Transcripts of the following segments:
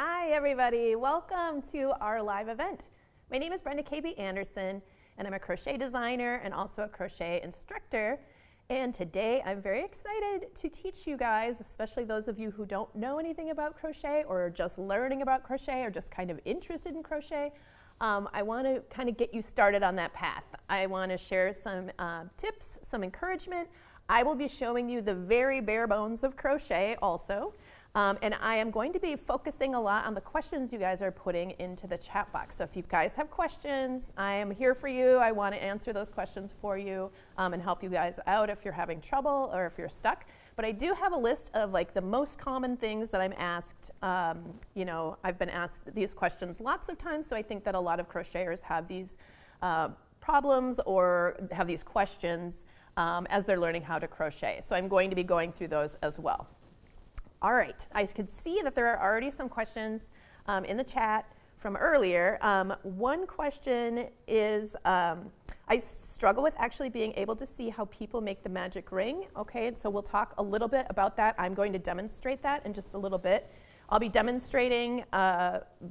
Hi everybody, welcome to our live event. My name is Brenda K. Anderson and I'm a crochet designer and also a crochet instructor. And today I'm very excited to teach you guys, especially those of you who don't know anything about crochet or are just learning about crochet or just kind of interested in crochet. I want to kind of get you started on that path. I want to share some tips, some encouragement. I will be showing you the very bare bones of crochet also. And I am going to be focusing a lot on the questions you guys are putting into the chat box. So if you guys have questions, I am here for you. I want to answer those questions for you and help you guys out if you're having trouble or if you're stuck. But I do have a list of like the most common things that I'm asked. You know, I've been asked these questions lots of times, so I think that a lot of crocheters have these problems or have these questions as they're learning how to crochet. So I'm going to be going through those as well. All right, I can see that there are already some questions in the chat from earlier. One question is, I struggle with actually being able to see how people make the magic ring. Okay, and so we'll talk a little bit about that. I'm going to demonstrate that in just a little bit. I'll be demonstrating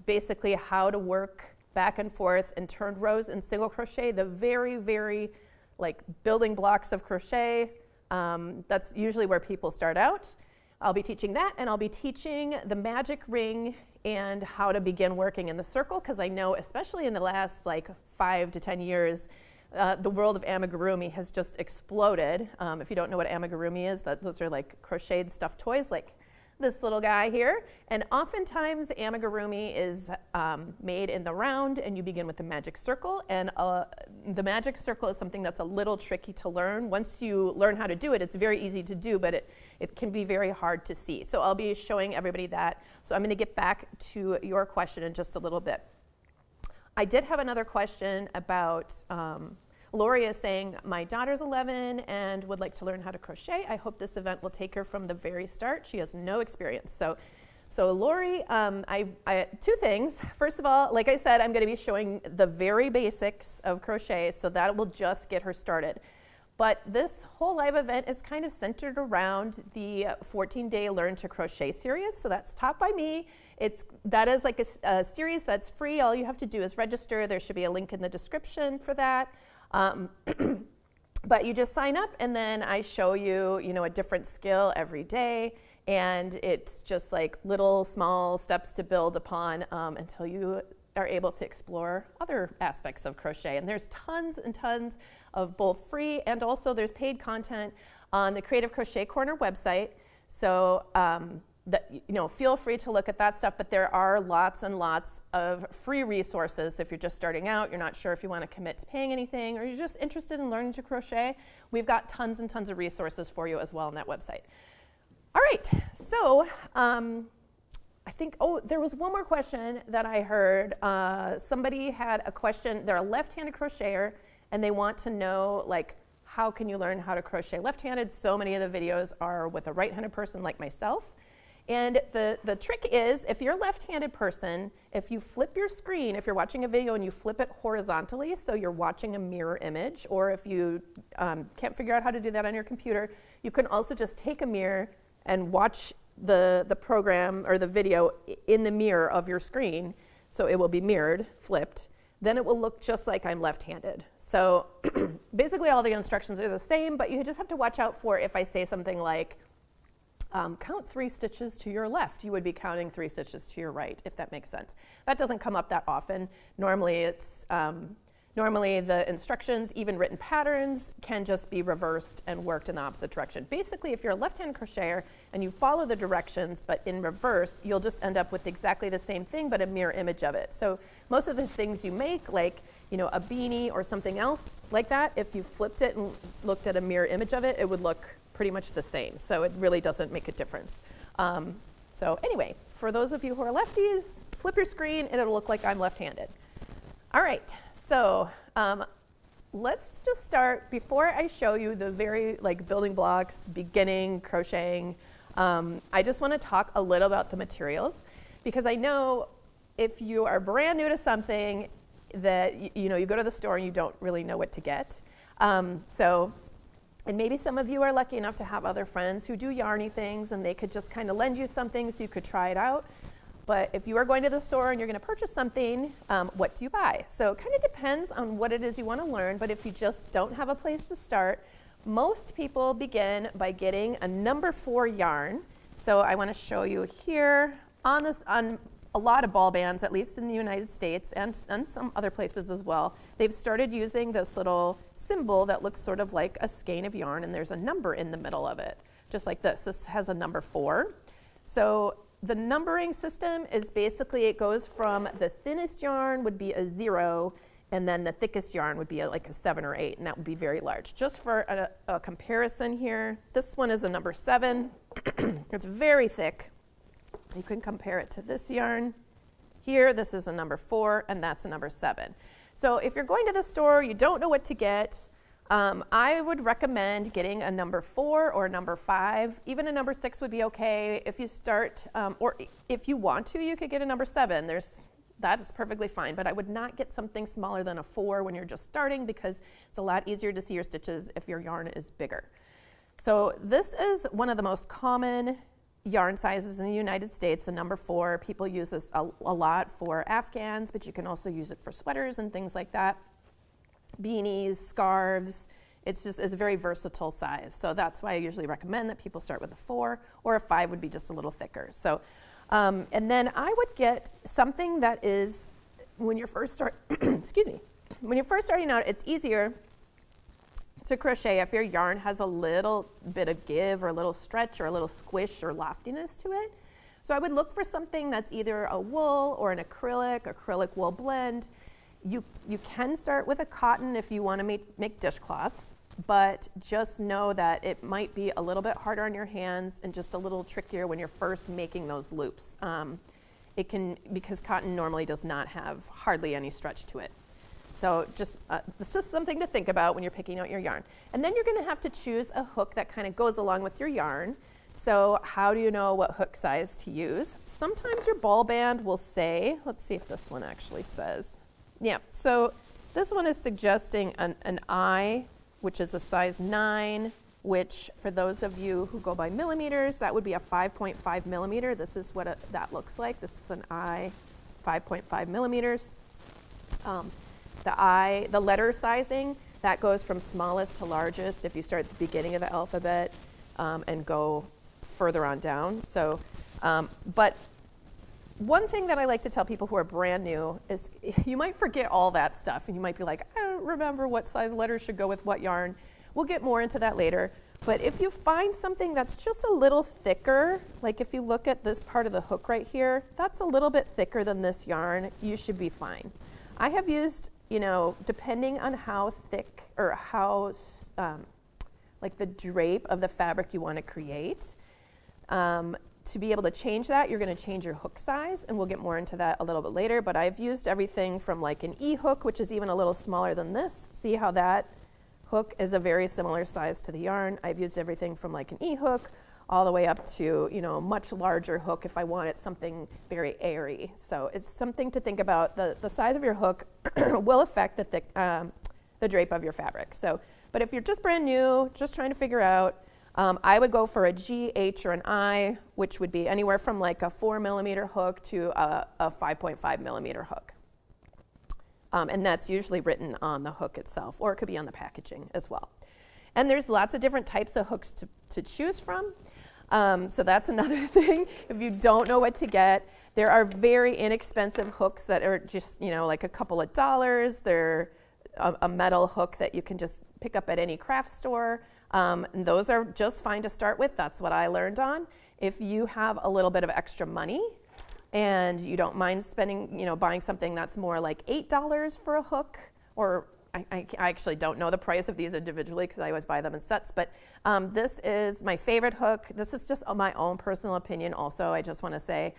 basically how to work back and forth and turned rows in single crochet, the very, very like building blocks of crochet. That's usually where people start out. I'll be teaching that, and I'll be teaching the magic ring and how to begin working in the circle, because I know, especially in the last like 5 to 10 years, the world of amigurumi has just exploded. If you don't know what amigurumi is, those are like crocheted stuffed toys, like this little guy here. And oftentimes amigurumi is made in the round, and you begin with the magic circle. And the magic circle is something that's a little tricky to learn. Once you learn how to do it, it's very easy to do, but it can be very hard to see. So I'll be showing everybody that. So I'm going to get back to your question in just a little bit. I did have another question about Lori is saying, my daughter's 11 and would like to learn how to crochet. I hope this event will take her from the very start. She has no experience. So Lori, two things. First of all, like I said, I'm going to be showing the very basics of crochet, so that will just get her started. But this whole live event is kind of centered around the 14-day Learn to Crochet series. So that's taught by me. That is like a series that's free. All you have to do is register. There should be a link in the description for that. But you just sign up, and then I show you, a different skill every day, and it's just like little small steps to build upon until you are able to explore other aspects of crochet. And there's tons and tons of both free and also there's paid content on the Creative Crochet Corner website. So feel free to look at that stuff, but there are lots and lots of free resources. If you're just starting out, you're not sure if you want to commit to paying anything, or you're just interested in learning to crochet, we've got tons and tons of resources for you as well on that website. All right, so I think, there was one more question that I heard. Somebody had a question. They're a left-handed crocheter, and they want to know, like, how can you learn how to crochet left-handed? So many of the videos are with a right-handed person like myself. And the trick is, if you're a left-handed person, if you flip your screen, if you're watching a video and you flip it horizontally, so you're watching a mirror image, or if you can't figure out how to do that on your computer, you can also just take a mirror and watch the program or the video in the mirror of your screen, so it will be mirrored, flipped. Then it will look just like I'm left-handed. So basically all the instructions are the same, but you just have to watch out for if I say something like, count 3 stitches to your left, you would be counting 3 stitches to your right, if that makes sense. That doesn't come up that often. Normally the instructions, even written patterns, can just be reversed and worked in the opposite direction. Basically, if you're a left-hand crocheter and you follow the directions but in reverse, you'll just end up with exactly the same thing but a mirror image of it. So most of the things you make, like a beanie or something else like that, if you flipped it and looked at a mirror image of it, it would look pretty much the same. So it really doesn't make a difference. So anyway, for those of you who are lefties, flip your screen and it'll look like I'm left-handed. All right, so let's just start. Before I show you the very building blocks, beginning crocheting, I just want to talk a little about the materials, because I know if you are brand new to something that you go to the store and you don't really know what to get. And maybe some of you are lucky enough to have other friends who do yarny things and they could just kind of lend you something so you could try it out. But if you are going to the store and you're going to purchase something, what do you buy? So it kind of depends on what it is you want to learn, but if you just don't have a place to start, most people begin by getting a number 4 yarn. So I want to show you here on a lot of ball bands, at least in the United States and some other places as well, they've started using this little symbol that looks sort of like a skein of yarn, and there's a number in the middle of it, just like this. This has a number 4. So the numbering system is basically, it goes from the thinnest yarn would be a 0, and then the thickest yarn would be like a 7 or 8, and that would be very large. Just for a comparison here, this one is a number 7. It's very thick. You can compare it to this yarn. Here, this is a number 4, and that's a number 7. So if you're going to the store, you don't know what to get, I would recommend getting a number 4 or a number 5. Even a number 6 would be okay. If you start, or if you want to, you could get a number 7. That is perfectly fine, but I would not get something smaller than a 4 when you're just starting, because it's a lot easier to see your stitches if your yarn is bigger. So this is one of the most common yarn sizes in the United States, the number 4. People use this a lot for Afghans, but you can also use it for sweaters and things like that. Beanies, scarves, it's a very versatile size. So that's why I usually recommend that people start with a 4, or a 5 would be just a little thicker. So, and then I would get something that is, when you're first excuse me, when you're first starting out, it's easier to crochet if your yarn has a little bit of give or a little stretch or a little squish or loftiness to it. So I would look for something that's either a wool or an acrylic wool blend. You can start with a cotton if you want to make dishcloths, but just know that it might be a little bit harder on your hands and just a little trickier when you're first making those loops. Because cotton normally does not have hardly any stretch to it. So it's just something to think about when you're picking out your yarn. And then you're going to have to choose a hook that kind of goes along with your yarn. So how do you know what hook size to use? Sometimes your ball band will say, let's see if this one actually says. Yeah, so this one is suggesting an I, which is a size 9, which for those of you who go by millimeters, that would be a 5.5 millimeter. This is what that looks like. This is an I, 5.5 millimeters. The letter sizing, that goes from smallest to largest if you start at the beginning of the alphabet and go further on down. So, but one thing that I like to tell people who are brand new is you might forget all that stuff, and you might be like, I don't remember what size letters should go with what yarn. We'll get more into that later. But if you find something that's just a little thicker, like if you look at this part of the hook right here, that's a little bit thicker than this yarn, you should be fine. I have used, depending on how thick or how, like the drape of the fabric you want to create, to be able to change that, you're going to change your hook size, and we'll get more into that a little bit later. But I've used everything from like an E hook, which is even a little smaller than this. See how that hook is a very similar size to the yarn. I've used everything from like an E hook all the way up to, a much larger hook if I wanted something very airy. So it's something to think about. The size of your hook will affect the drape of your fabric. So, but if you're just brand new, just trying to figure out, I would go for a G, H, or an I, which would be anywhere from like a 4 millimeter hook to a 5.5 millimeter hook. And that's usually written on the hook itself, or it could be on the packaging as well. And there's lots of different types of hooks to choose from. So that's another thing. If you don't know what to get, there are very inexpensive hooks that are just, like a couple of dollars. They're a metal hook that you can just pick up at any craft store. And those are just fine to start with. That's what I learned on. If you have a little bit of extra money and you don't mind spending, buying something that's more like $8 for a hook, or I actually don't know the price of these individually because I always buy them in sets, but this is my favorite hook. This is just my own personal opinion also. I just want to say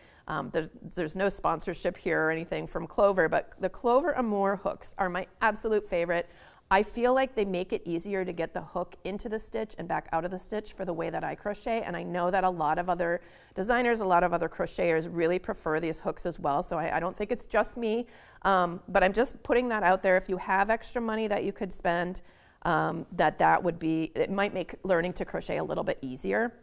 there's no sponsorship here or anything from Clover, but the Clover Amour hooks are my absolute favorite. I feel like they make it easier to get the hook into the stitch and back out of the stitch for the way that I crochet, and I know that a lot of other designers, a lot of other crocheters really prefer these hooks as well, so I don't think it's just me, but I'm just putting that out there. If you have extra money that you could spend, it might make learning to crochet a little bit easier.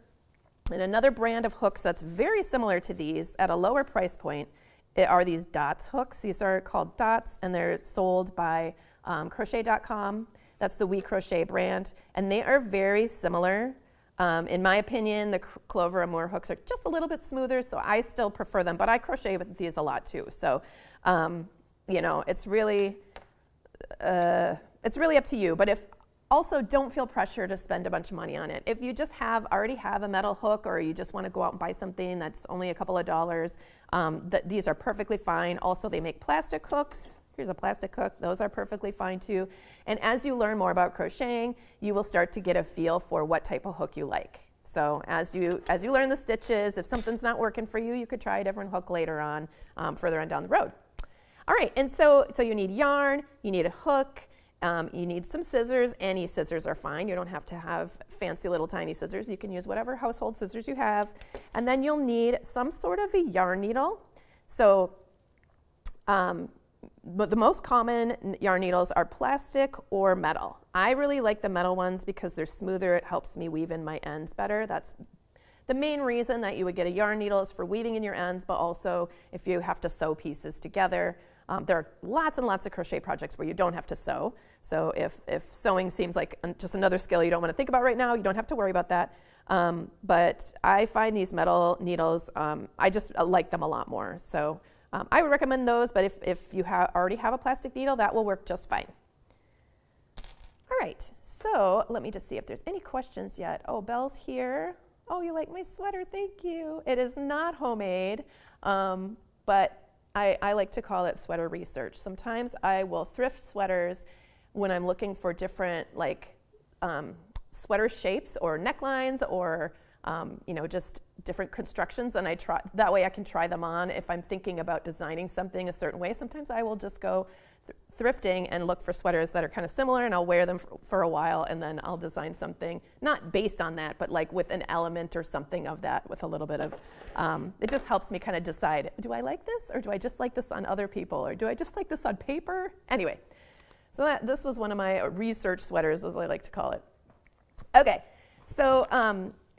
And another brand of hooks that's very similar to these at a lower price point are these dots hooks. These are called dots, and they're sold by crochet.com. That's the We Crochet brand, and they are very similar. In my opinion, the Clover Amour hooks are just a little bit smoother, so I still prefer them, but I crochet with these a lot too. So, you know, it's really up to you. But also don't feel pressure to spend a bunch of money on it. If you just already have a metal hook, or you just want to go out and buy something that's only a couple of dollars, these are perfectly fine. Also, they make plastic hooks. Here's a plastic hook. Those are perfectly fine too. And as you learn more about crocheting, you will start to get a feel for what type of hook you like. So as you learn the stitches, if something's not working for you, you could try a different hook later on, further on down the road. All right, and so you need yarn, you need a hook, you need some scissors. Any scissors are fine. You don't have to have fancy little tiny scissors. You can use whatever household scissors you have. And then you'll need some sort of a yarn needle. So but the most common yarn needles are plastic or metal. I really like the metal ones because they're smoother. It helps me weave in my ends better. That's the main reason that you would get a yarn needle, is for weaving in your ends, but also if you have to sew pieces together. There are lots and lots of crochet projects where you don't have to sew. So if sewing seems like just another skill you don't want to think about right now, you don't have to worry about that. But I find these metal needles, I just like them a lot more. So I would recommend those, but if you already have a plastic needle, that will work just fine. All right, so let me just see if there's any questions yet. Oh, Belle's here. Oh, you like my sweater, thank you. It is not homemade, but I like to call it sweater research. Sometimes I will thrift sweaters when I'm looking for different sweater shapes or necklines, or you know, just different constructions, and that way I can try them on if I'm thinking about designing something a certain way. Sometimes I will just go thrifting and look for sweaters that are kind of similar, and I'll wear them for a while, and then I'll design something not based on that, but like with an element or something of that, with a little bit of it just helps me kind of decide, do I like this, or do I just like this on other people, or do I just like this on paper? Anyway, so this was one of my research sweaters, as I like to call it. Okay, so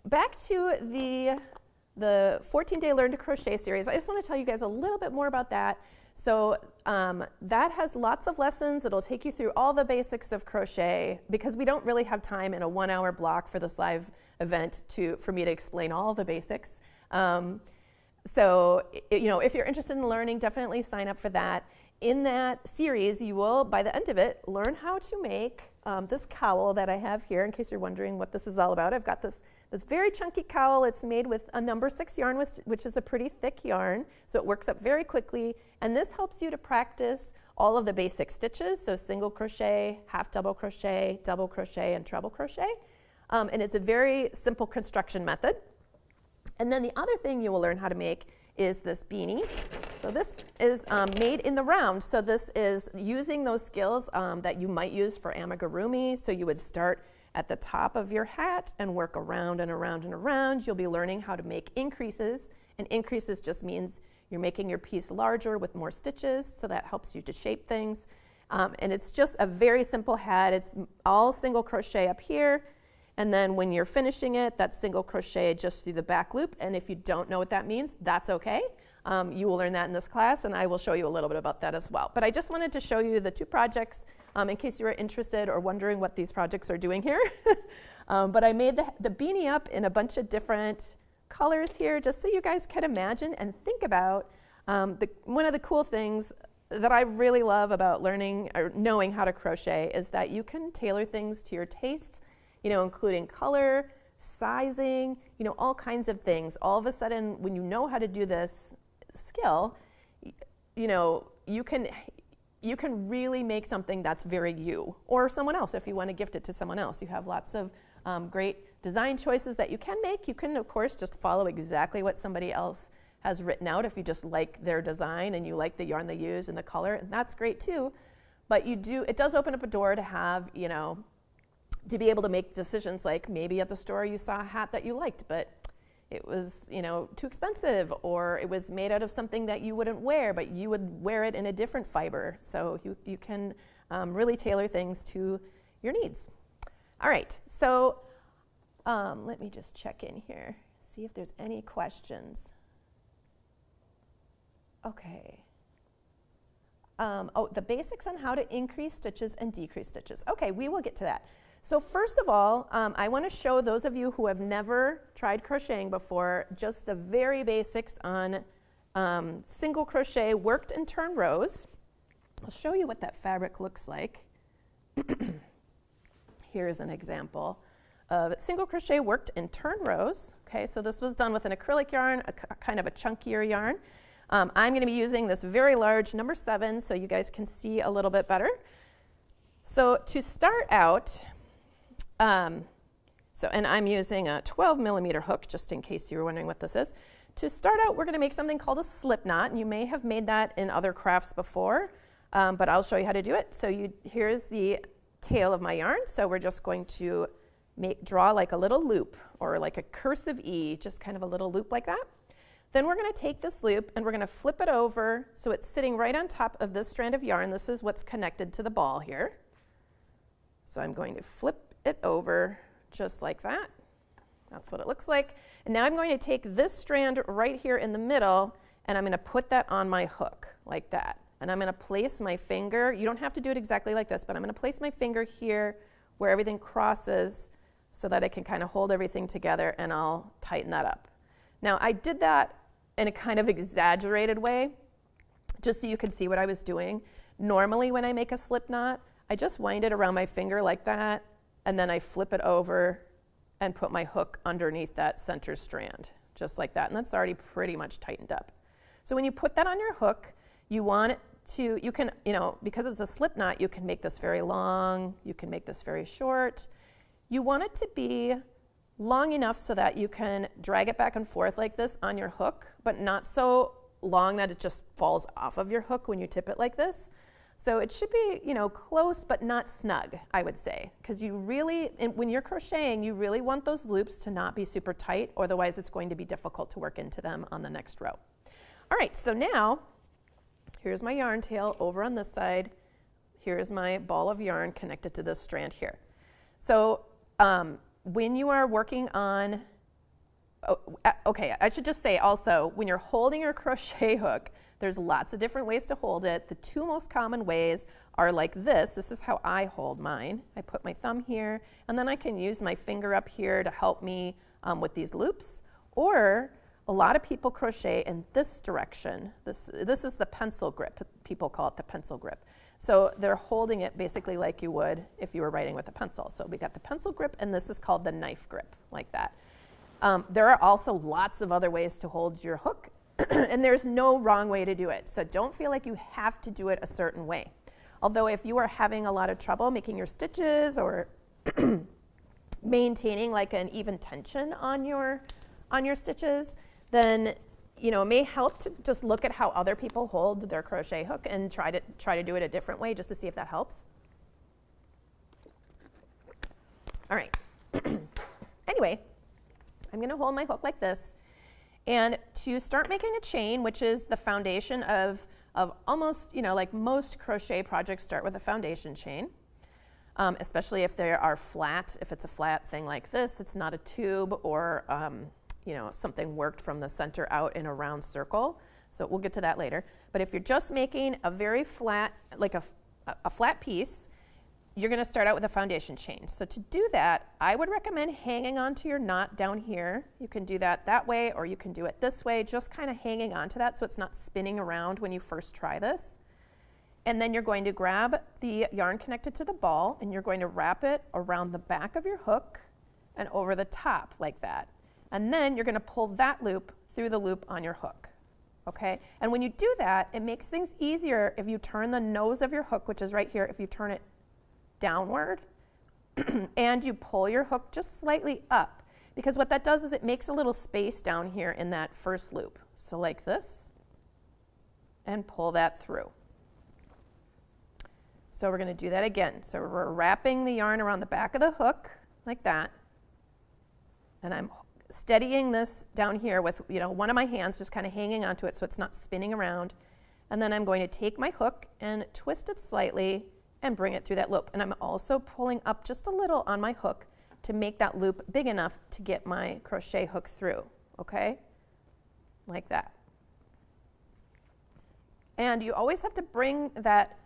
back to the 14-day Learn to Crochet series. I just want to tell you guys a little bit more about that. So that has lots of lessons. It'll take you through all the basics of crochet, because we don't really have time in a 1-hour block for this live event for me to explain all the basics. So you know, if you're interested in learning, definitely sign up for that. In that series, you will, by the end of it, learn how to make this cowl that I have here, in case you're wondering what this is all about. I've got this very chunky cowl. It's made with a number 6 yarn, which is a pretty thick yarn, so it works up very quickly. And this helps you to practice all of the basic stitches, so single crochet, half double crochet, and treble crochet. And it's a very simple construction method. And then the other thing you will learn how to make is this beanie. So this is made in the round. So this is using those skills that you might use for amigurumi. So you would start at the top of your hat and work around and around and around. You'll be learning how to make increases, and increases just means you're making your piece larger with more stitches, so that helps you to shape things. And it's just a very simple hat. It's all single crochet up here, and then when you're finishing it, that's single crochet just through the back loop. And if you don't know what that means, that's okay. You will learn that in this class, and I will show you a little bit about that as well. But I just wanted to show you the 2 projects in case you were interested or wondering what these projects are doing here. But I made the beanie up in a bunch of different colors here, just so you guys can imagine and think about. One of the cool things that I really love about learning or knowing how to crochet is that you can tailor things to your tastes, you know, including color, sizing, you know, all kinds of things. All of a sudden, when you know how to do this skill, you know, you can really make something that's very you, or someone else. If you want to gift it to someone else, you have lots of great design choices that you can make. You can, of course, just follow exactly what somebody else has written out if you just like their design and you like the yarn they use and the color, and that's great too. But it does open up a door to have, you know, to be able to make decisions, like maybe at the store you saw a hat that you liked, but it was, you know, too expensive, or it was made out of something that you wouldn't wear, but you would wear it in a different fiber. So you can really tailor things to your needs. All right, so let me just check in here. see if there's any questions. Okay. The basics on how to increase stitches and decrease stitches. Okay, we will get to that. So first of all, I want to show those of you who have never tried crocheting before just the very basics on single crochet worked and turned rows. I'll show you what that fabric looks like. Here's an example of single crochet worked and turned rows. Okay, so this was done with an acrylic yarn, kind of a chunkier yarn. I'm going to be using this very large number 7 so you guys can see a little bit better. So to start out, and I'm using a 12 millimeter hook just in case you were wondering what this is. To start out, we're going to make something called a slip knot, and you may have made that in other crafts before, but I'll show you how to do it. So here's the tail of my yarn. So we're just going to draw like a little loop or like a cursive E, just kind of a little loop like that. Then we're going to take this loop and we're going to flip it over so it's sitting right on top of this strand of yarn. This is what's connected to the ball here. So I'm going to flip it over just like that. That's what it looks like. And now I'm going to take this strand right here in the middle and I'm going to put that on my hook like that. And I'm going to place my finger, you don't have to do it exactly like this, but I'm going to place my finger here where everything crosses so that I can kind of hold everything together, and I'll tighten that up. Now I did that in a kind of exaggerated way, just so you could see what I was doing. Normally when I make a slip knot, I just wind it around my finger like that, and then I flip it over and put my hook underneath that center strand, just like that, and that's already pretty much tightened up. So when you put that on your hook, you want it to, you can, because it's a slip knot, you can make this very long, you can make this very short. You want it to be long enough so that you can drag it back and forth like this on your hook, but not so long that it just falls off of your hook when you tip it like this. So it should be, close but not snug, I would say, because you really, when you're crocheting, you really want those loops to not be super tight, otherwise it's going to be difficult to work into them on the next row. All right, so now, here's my yarn tail over on this side. Here's my ball of yarn connected to this strand here. So when you are working on, okay, I should just say also, when you're holding your crochet hook, there's lots of different ways to hold it. The two most common ways are like this. This is how I hold mine. I put my thumb here, and then I can use my finger up here to help me with these loops. Or a lot of people crochet in this direction. This is the pencil grip. People call it the pencil grip. So they're holding it basically like you would if you were writing with a pencil. So we got the pencil grip, and this is called the knife grip, like that. There are also lots of other ways to hold your hook, and there's no wrong way to do it. So don't feel like you have to do it a certain way. Although if you are having a lot of trouble making your stitches or maintaining like an even tension on your stitches, then it may help to just look at how other people hold their crochet hook and try to do it a different way just to see if that helps. All right. Anyway, I'm going to hold my hook like this. And to start making a chain, which is the foundation of almost, like most crochet projects start with a foundation chain, especially if they are flat. If it's a flat thing like this, it's not a tube or something worked from the center out in a round circle. So we'll get to that later. But if you're just making a very flat, like a flat piece, you're going to start out with a foundation chain. So to do that, I would recommend hanging onto your knot down here. You can do that way, or you can do it this way, just kind of hanging onto that so it's not spinning around when you first try this. And then you're going to grab the yarn connected to the ball, and you're going to wrap it around the back of your hook and over the top like that. And then you're going to pull that loop through the loop on your hook. Okay? And when you do that, it makes things easier if you turn the nose of your hook, which is right here, if you turn it downward and you pull your hook just slightly up, because what that does is it makes a little space down here in that first loop. So like this, and pull that through. So we're going to do that again. So we're wrapping the yarn around the back of the hook like that, and I'm steadying this down here with one of my hands just kind of hanging onto it so it's not spinning around. And then I'm going to take my hook and twist it slightly and bring it through that loop. And I'm also pulling up just a little on my hook to make that loop big enough to get my crochet hook through. okay? Like that. And you always have to bring that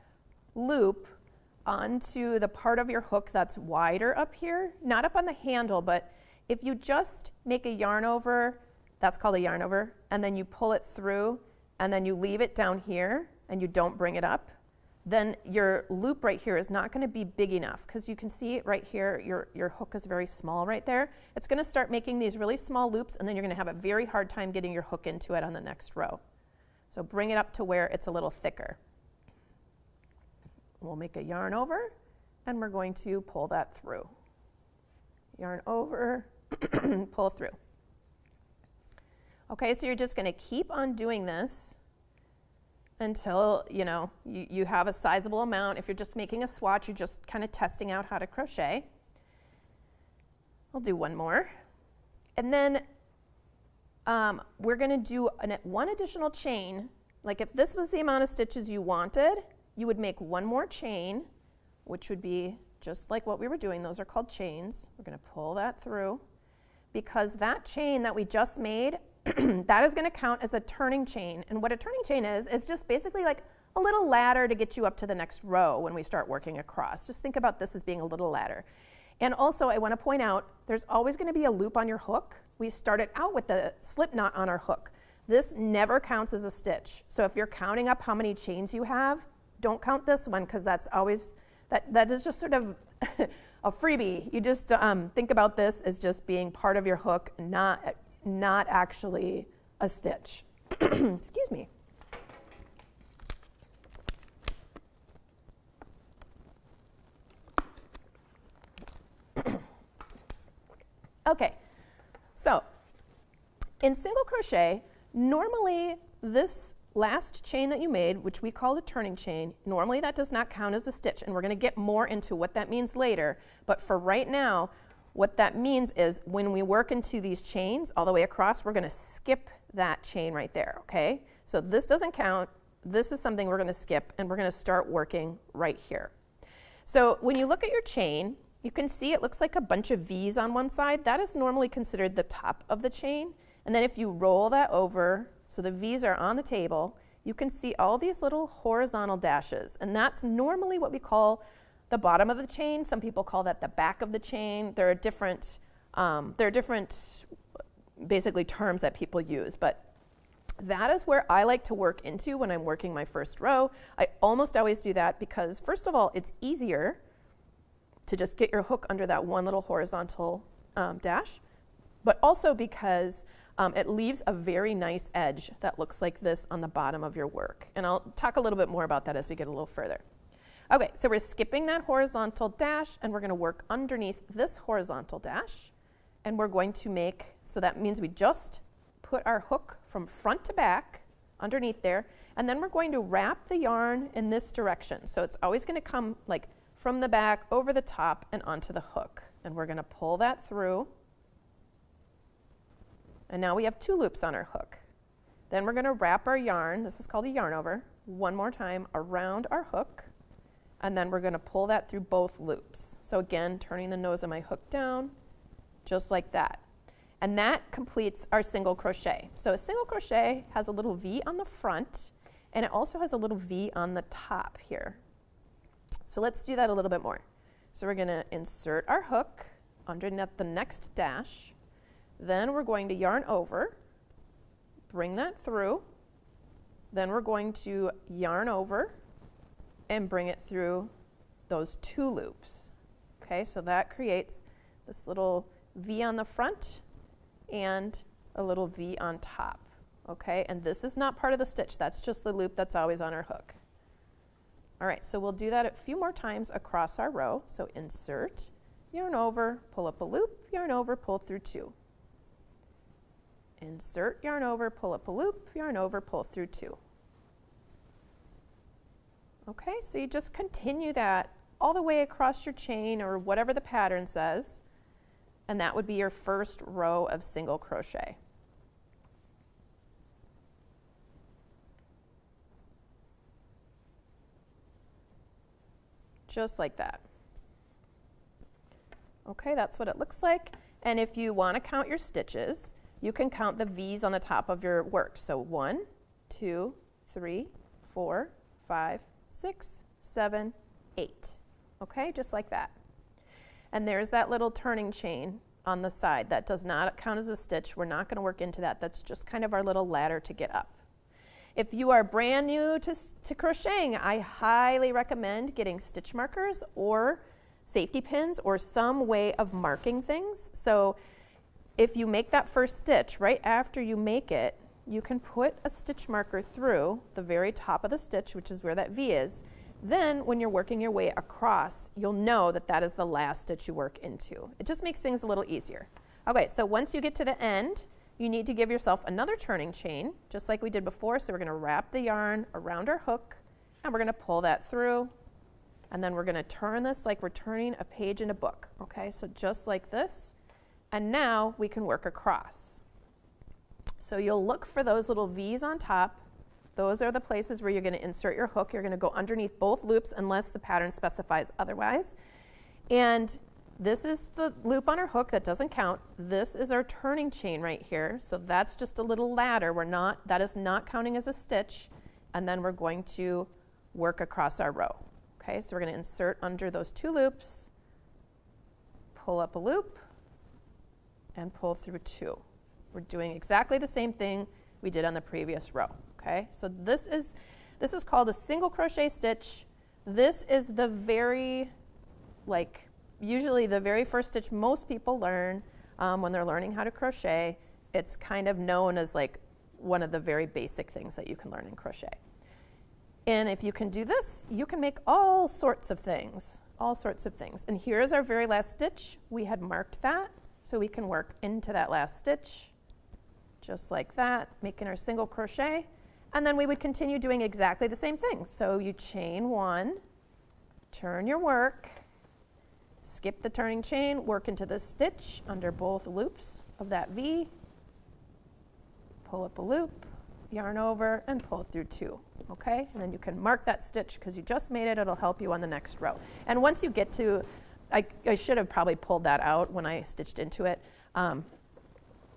loop onto the part of your hook that's wider up here, not up on the handle, but if you just make a yarn over, that's called a yarn over, and then you pull it through, and then you leave it down here, and you don't bring it up, then your loop right here is not going to be big enough, because you can see it right here, your hook is very small right there. It's going to start making these really small loops, and then you're going to have a very hard time getting your hook into it on the next row. So bring it up to where it's a little thicker. We'll make a yarn over, and we're going to pull that through. Yarn over, pull through. Okay, so you're just going to keep on doing this until you have a sizable amount. If you're just making a swatch, you're just kind of testing out how to crochet. I'll do one more. And then we're going to do one additional chain. Like if this was the amount of stitches you wanted, you would make one more chain, which would be just like what we were doing. Those are called chains. We're going to pull that through, because that chain that we just made, that is going to count as a turning chain. And what a turning chain is just basically like a little ladder to get you up to the next row when we start working across. Just think about this as being a little ladder. And also I want to point out, there's always going to be a loop on your hook. We started out with the slip knot on our hook. This never counts as a stitch. So if you're counting up how many chains you have, don't count this one, because that's always, that is just sort of a freebie. You just think about this as just being part of your hook, not actually a stitch. Excuse me. Okay, so in single crochet, normally this last chain that you made, which we call the turning chain, normally that does not count as a stitch, and we're going to get more into what that means later. But for right now, what that means is when we work into these chains all the way across, we're going to skip that chain right there, okay? So this doesn't count. This is something we're going to skip, and we're going to start working right here. So when you look at your chain, you can see it looks like a bunch of V's on one side. That is normally considered the top of the chain. And then if you roll that over, so the V's are on the table, you can see all these little horizontal dashes. And that's normally what we call the bottom of the chain. Some people call that the back of the chain. There are different basically terms that people use, but that is where I like to work into when I'm working my first row. I almost always do that because, first of all, it's easier to just get your hook under that one little horizontal dash, but also because it leaves a very nice edge that looks like this on the bottom of your work. And I'll talk a little bit more about that as we get a little further. Okay, so we're skipping that horizontal dash, and we're going to work underneath this horizontal dash, and we're going to make, so that means we just put our hook from front to back underneath there, and then we're going to wrap the yarn in this direction. So it's always going to come like from the back, over the top, and onto the hook. And we're going to pull that through. And now we have 2 loops on our hook. Then we're going to wrap our yarn, this is called a yarn over, one more time around our hook. And then we're going to pull that through both loops. So again, turning the nose of my hook down, just like that. And that completes our single crochet. So a single crochet has a little V on the front, and it also has a little V on the top here. So let's do that a little bit more. So we're going to insert our hook underneath the next dash. Then we're going to yarn over, bring that through. Then we're going to yarn over and bring it through those 2 loops. Okay, so that creates this little V on the front and a little V on top. Okay, and this is not part of the stitch. That's just the loop that's always on our hook. All right, so we'll do that a few more times across our row. So insert, yarn over, pull up a loop, yarn over, pull through 2. Insert, yarn over, pull up a loop, yarn over, pull through 2. Okay, so you just continue that all the way across your chain or whatever the pattern says, and that would be your first row of single crochet. Just like that. Okay, that's what it looks like. And if you want to count your stitches, you can count the V's on the top of your work. So 1, 2, 3, 4, 5, 6, 7, 8. Okay, just like that. And there's that little turning chain on the side. That does not count as a stitch. We're not going to work into that. That's just kind of our little ladder to get up. If you are brand new to crocheting, I highly recommend getting stitch markers or safety pins or some way of marking things. So if you make that first stitch, right after you make it, you can put a stitch marker through the very top of the stitch, which is where that V is. Then when you're working your way across, you'll know that that is the last stitch you work into. It just makes things a little easier. Okay, so once you get to the end, you need to give yourself another turning chain, just like we did before. So we're going to wrap the yarn around our hook, and we're going to pull that through, and then we're going to turn this like we're turning a page in a book. Okay, so just like this, and now we can work across. So you'll look for those little V's on top. Those are the places where you're going to insert your hook. You're going to go underneath both loops unless the pattern specifies otherwise. And this is the loop on our hook that doesn't count. This is our turning chain right here. So that's just a little ladder. That is not counting as a stitch. And then we're going to work across our row. Okay, so we're going to insert under those 2 loops, pull up a loop, and pull through 2. We're doing exactly the same thing we did on the previous row. Okay, so this is called a single crochet stitch. This is the usually the very first stitch most people learn when they're learning how to crochet. It's kind of known as like one of the very basic things that you can learn in crochet. And if you can do this, you can make all sorts of things. And here's our very last stitch. We had marked that, so we can work into that last stitch, just like that, making our single crochet. And then we would continue doing exactly the same thing. So you chain 1, turn your work, skip the turning chain, work into the stitch under both loops of that V, pull up a loop, yarn over, and pull through 2. Okay, and then you can mark that stitch because you just made it. It'll help you on the next row. And once you get to, I should have probably pulled that out when I stitched into it.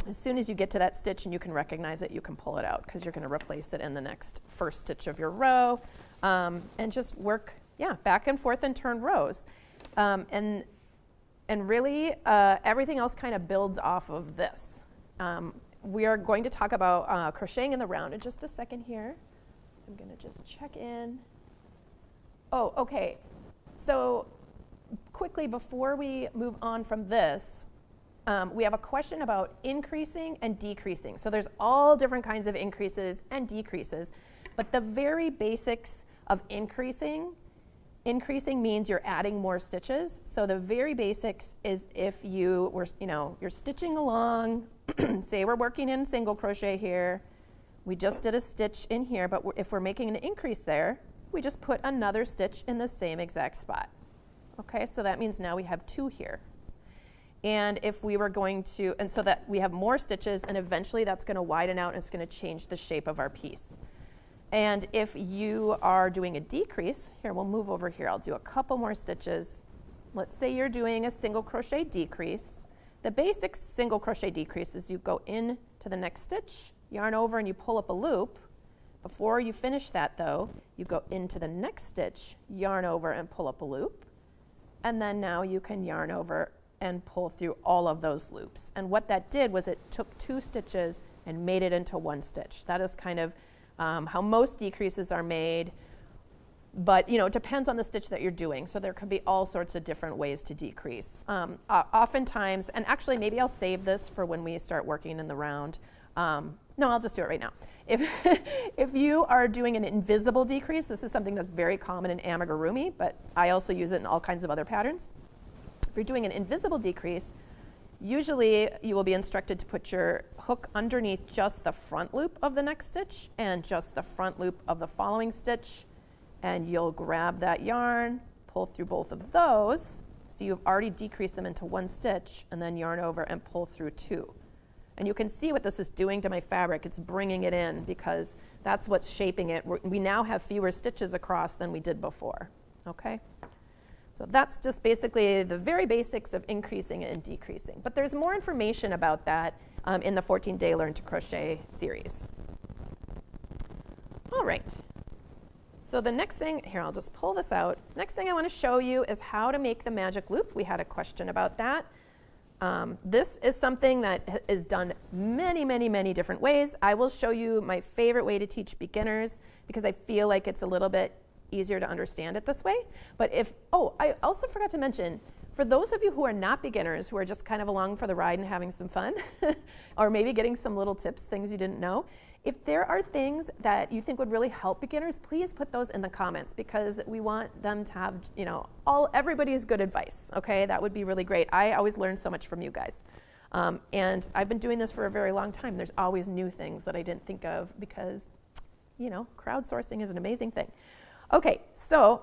As soon as you get to that stitch and you can recognize it, you can pull it out because you're going to replace it in the next first stitch of your row, and just work, back and forth and turn rows. And really, everything else kind of builds off of this. We are going to talk about crocheting in the round in just a second here. I'm going to just check in. Oh, okay. So quickly, before we move on from this, we have a question about increasing and decreasing. So there's all different kinds of increases and decreases, but the very basics of increasing means you're adding more stitches. So the very basics is if you were, you're stitching along, say we're working in single crochet here, we just did a stitch in here, but if we're making an increase there, we just put another stitch in the same exact spot. Okay, so that means now we have 2 here. And if we were going to, and so that we have more stitches, and eventually that's going to widen out and it's going to change the shape of our piece. And if you are doing a decrease, here, we'll move over here. I'll do a couple more stitches. Let's say you're doing a single crochet decrease. The basic single crochet decrease is you go in to the next stitch, yarn over, and you pull up a loop. Before you finish that, though, you go into the next stitch, yarn over, and pull up a loop. And then now you can yarn over and pull through all of those loops. And what that did was it took 2 stitches and made it into 1 stitch. That is kind of how most decreases are made, but it depends on the stitch that you're doing. So there could be all sorts of different ways to decrease. Oftentimes, and actually maybe I'll save this for when we start working in the round. No, I'll just do it right now. If you are doing an invisible decrease, this is something that's very common in amigurumi, but I also use it in all kinds of other patterns. If you're doing an invisible decrease, usually you will be instructed to put your hook underneath just the front loop of the next stitch and just the front loop of the following stitch, and you'll grab that yarn, pull through both of those, so you've already decreased them into 1 stitch, and then yarn over and pull through 2. And you can see what this is doing to my fabric. It's bringing it in because that's what's shaping it. We now have fewer stitches across than we did before, okay? So that's just basically the very basics of increasing and decreasing. But there's more information about that in the 14-day Learn to Crochet series. All right. So the next thing, here I'll just pull this out. Next thing I want to show you is how to make the magic loop. We had a question about that. This is something that is done many, many, many different ways. I will show you my favorite way to teach beginners because I feel like it's a little bit easier to understand it this way. But I also forgot to mention, for those of you who are not beginners, who are just kind of along for the ride and having some fun, or maybe getting some little tips, things you didn't know, if there are things that you think would really help beginners, please put those in the comments because we want them to have, everybody's good advice, okay? That would be really great. I always learn so much from you guys. And I've been doing this for a very long time. There's always new things that I didn't think of because, crowdsourcing is an amazing thing. Okay, so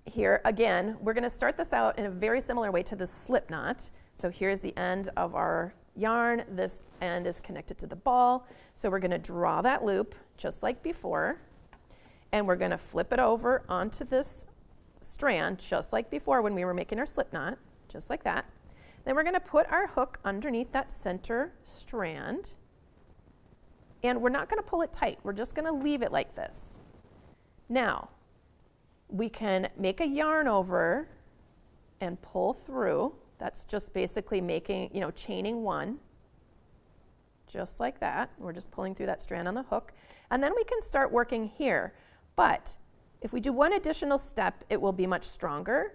here again, we're gonna start this out in a very similar way to the slip knot. So here's the end of our yarn. This end is connected to the ball. So we're gonna draw that loop just like before, and we're gonna flip it over onto this strand just like before when we were making our slip knot, just like that. Then we're gonna put our hook underneath that center strand, and we're not gonna pull it tight. We're just gonna leave it like this. Now, we can make a yarn over and pull through. That's just basically making, chaining one, just like that. We're just pulling through that strand on the hook. And then we can start working here. But if we do one additional step, it will be much stronger.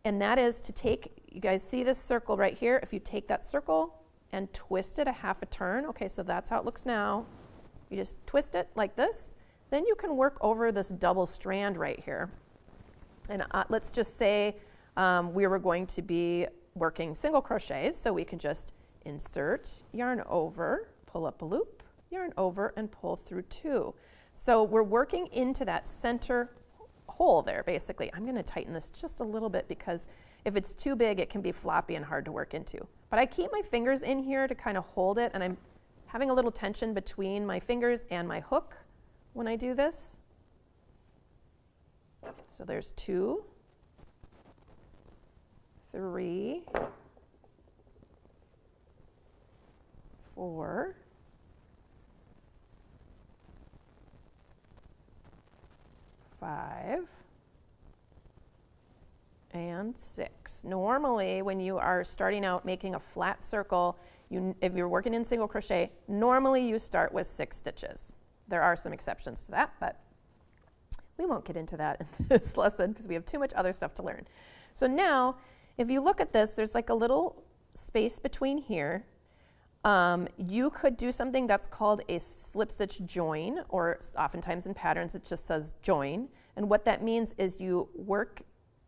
And that is to take, you guys see this circle right here? If you take that circle and twist it a half a turn, okay, so that's how it looks now. You just twist it like this. Then you can work over this double strand right here. And let's just say we were going to be working single crochets, so we can just insert, yarn over, pull up a loop, yarn over, and pull through two. So we're working into that center hole there, basically. I'm gonna tighten this just a little bit because if it's too big, it can be floppy and hard to work into. But I keep my fingers in here to kind of hold it, and I'm having a little tension between my fingers and my hook when I do this. So there's 2, 3, 4, 5, and 6. Normally, when you are starting out making a flat circle, if you're working in single crochet, normally you start with 6 stitches. There are some exceptions to that, but we won't get into that in this lesson because we have too much other stuff to learn. So now, if you look at this, there's like a little space between here. You could do something that's called a slip stitch join, or oftentimes in patterns it just says join. And what that means is you work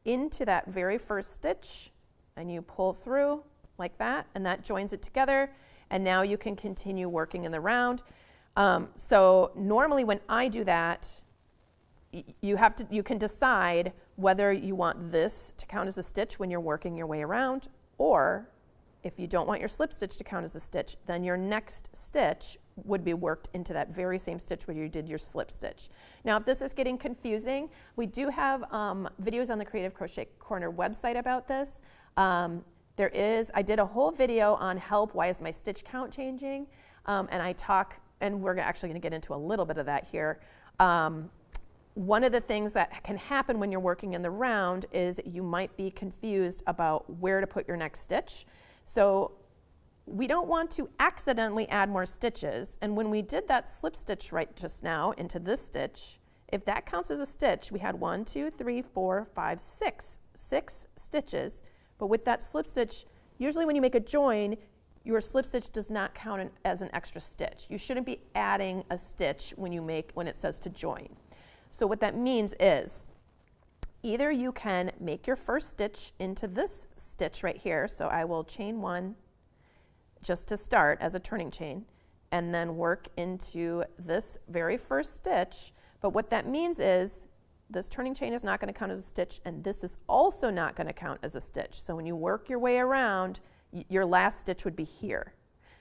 into that very first stitch and you pull through like that, and that joins it together. And now you can continue working in the round. So normally when I do that, you can decide whether you want this to count as a stitch when you're working your way around, or if you don't want your slip stitch to count as a stitch, then your next stitch would be worked into that very same stitch where you did your slip stitch. Now, if this is getting confusing, we do have videos on the Creative Crochet Corner website about this. I did a whole video on help, why is my stitch count changing? And we're actually gonna get into a little bit of that here. One of the things that can happen when you're working in the round is you might be confused about where to put your next stitch. So we don't want to accidentally add more stitches. And when we did that slip stitch right just now into this stitch, if that counts as a stitch, we had 1, 2, 3, 4, 5, 6 stitches. But with that slip stitch, usually when you make a join, your slip stitch does not count as an extra stitch. You shouldn't be adding a stitch when it says to join. So what that means is either you can make your first stitch into this stitch right here. So I will chain 1 just to start as a turning chain and then work into this very first stitch. But what that means is this turning chain is not going to count as a stitch, and this is also not going to count as a stitch. So when you work your way around, your last stitch would be here.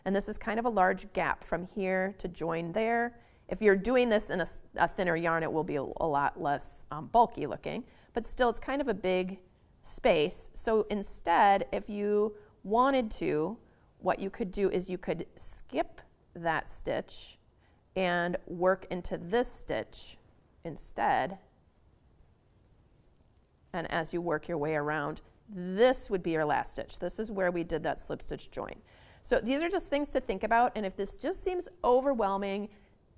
And this is kind of a large gap from here to join there. If you're doing this in a thinner yarn, it will be a lot less bulky looking, but still it's kind of a big space. So instead, if you wanted to, what you could do is you could skip that stitch and work into this stitch instead. And as you work your way around, this would be your last stitch. This is where we did that slip stitch join. So these are just things to think about, and if this just seems overwhelming,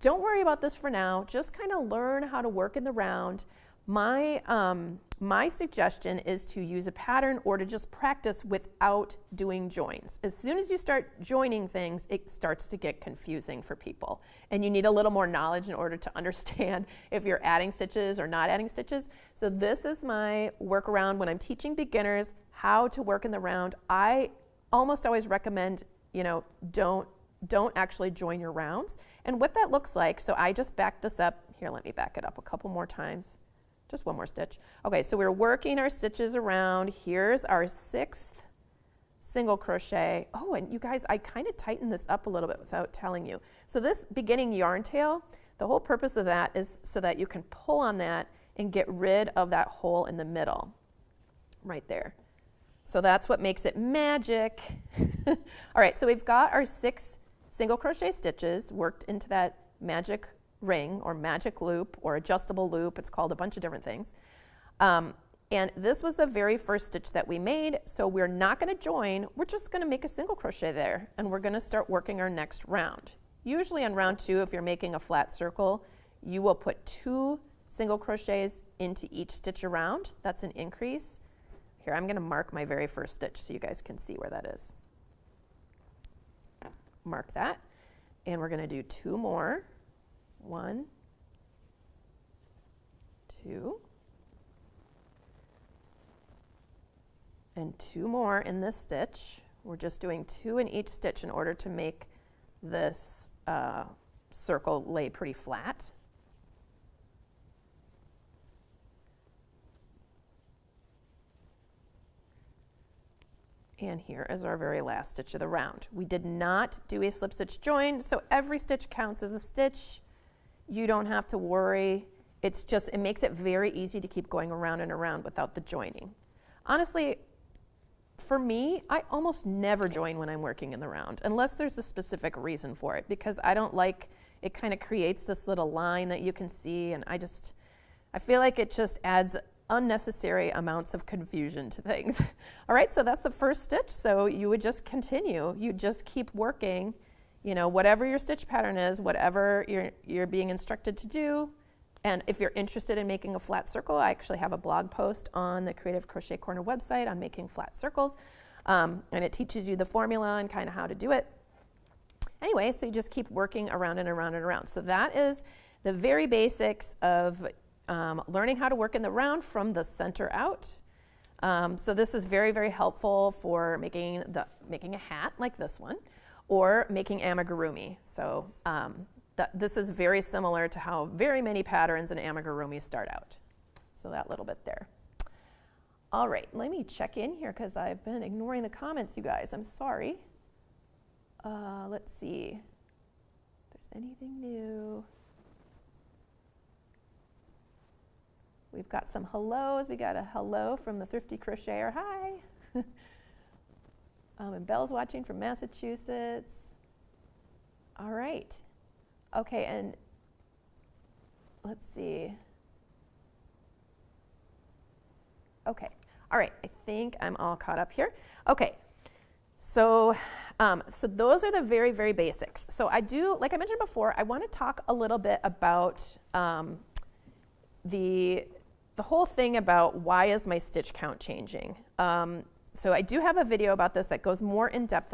don't worry about this for now. Just kind of learn how to work in the round. My suggestion is to use a pattern or to just practice without doing joins. As soon as you start joining things, it starts to get confusing for people. And you need a little more knowledge in order to understand if you're adding stitches or not adding stitches. So this is my workaround when I'm teaching beginners how to work in the round. I almost always recommend, don't actually join your rounds. And what that looks like, so I just backed this up. Here, let me back it up a couple more times. Just one more stitch. Okay, so we're working our stitches around. Here's our 6th single crochet. Oh, and you guys, I kind of tightened this up a little bit without telling you. So this beginning yarn tail, the whole purpose of that is so that you can pull on that and get rid of that hole in the middle, right there. So that's what makes it magic. All right, so we've got our 6 single crochet stitches worked into that magic ring or magic loop or adjustable loop. It's called a bunch of different things. And this was the very first stitch that we made, so we're not going to join. We're just going to make a single crochet there, and we're going to start working our next round. Usually on round 2, if you're making a flat circle, you will put 2 single crochets into each stitch around. That's an increase. Here, I'm going to mark my very first stitch so you guys can see where that is. Mark that, and we're going to do 2 more. 1, 2, and 2 more in this stitch. We're just doing 2 in each stitch in order to make this circle lay pretty flat. And here is our very last stitch of the round. We did not do a slip stitch join, so every stitch counts as a stitch. You don't have to worry. It's just, it makes it very easy to keep going around and around without the joining. Honestly, for me, I almost never join when I'm working in the round, unless there's a specific reason for it, because I don't like, it kind of creates this little line that you can see, and I feel like it just adds unnecessary amounts of confusion to things. All right, so that's the first stitch. So you would just continue. You just keep working, whatever your stitch pattern is, whatever you're being instructed to do. And if you're interested in making a flat circle, I actually have a blog post on the Creative Crochet Corner website on making flat circles. And it teaches you the formula and kind of how to do it. Anyway, so you just keep working around and around and around. So that is the very basics of learning how to work in the round from the center out. So this is very, very helpful for making a hat like this one, or making amigurumi. So this is very similar to how very many patterns in amigurumi start out. So that little bit there. All right, let me check in here because I've been ignoring the comments, you guys. I'm sorry. Let's see if there's anything new. We've got some hellos. We got a hello from the Thrifty Crocheter. Hi. And Belle's watching from Massachusetts. All right. Okay, and let's see. Okay. All right. I think I'm all caught up here. Okay. So those are the very, very basics. So I do, like I mentioned before, I want to talk a little bit about the whole thing about why is my stitch count changing. So I do have a video about this that goes more in depth,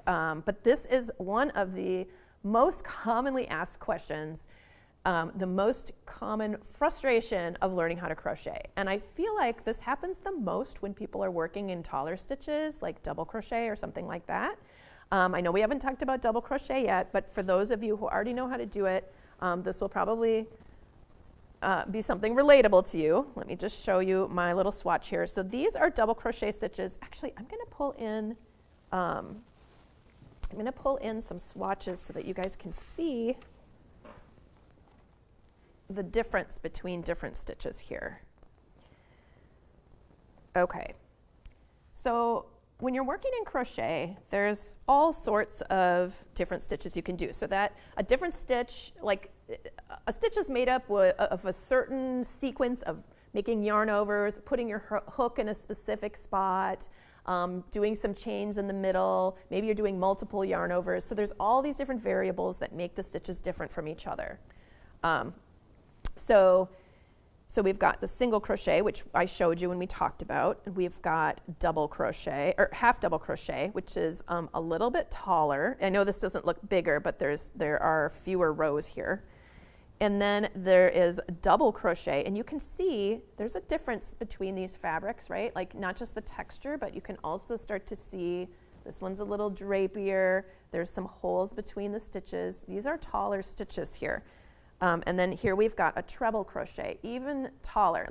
but this is one of the most commonly asked questions, the most common frustration of learning how to crochet. And I feel like this happens the most when people are working in taller stitches, like double crochet or something like that. I know we haven't talked about double crochet yet, but for those of you who already know how to do it, this will probably be something relatable to you. Let me just show you my little swatch here. So these are double crochet stitches. Actually, I'm going to pull in some swatches so that you guys can see the difference between different stitches here. Okay, so when you're working in crochet, there's all sorts of different stitches you can do. So that a different stitch, like a stitch is made up of a certain sequence of making yarn overs, putting your hook in a specific spot, doing some chains in the middle, maybe you're doing multiple yarn overs. So there's all these different variables that make the stitches different from each other. So we've got the single crochet, which I showed you when we talked about. We've got double crochet, or half double crochet, which is a little bit taller. I know this doesn't look bigger, but there are fewer rows here. And then there is double crochet, and you can see there's a difference between these fabrics, right? Like not just the texture, but you can also start to see this one's a little drapier. There's some holes between the stitches. These are taller stitches here. And then here we've got a treble crochet, even taller.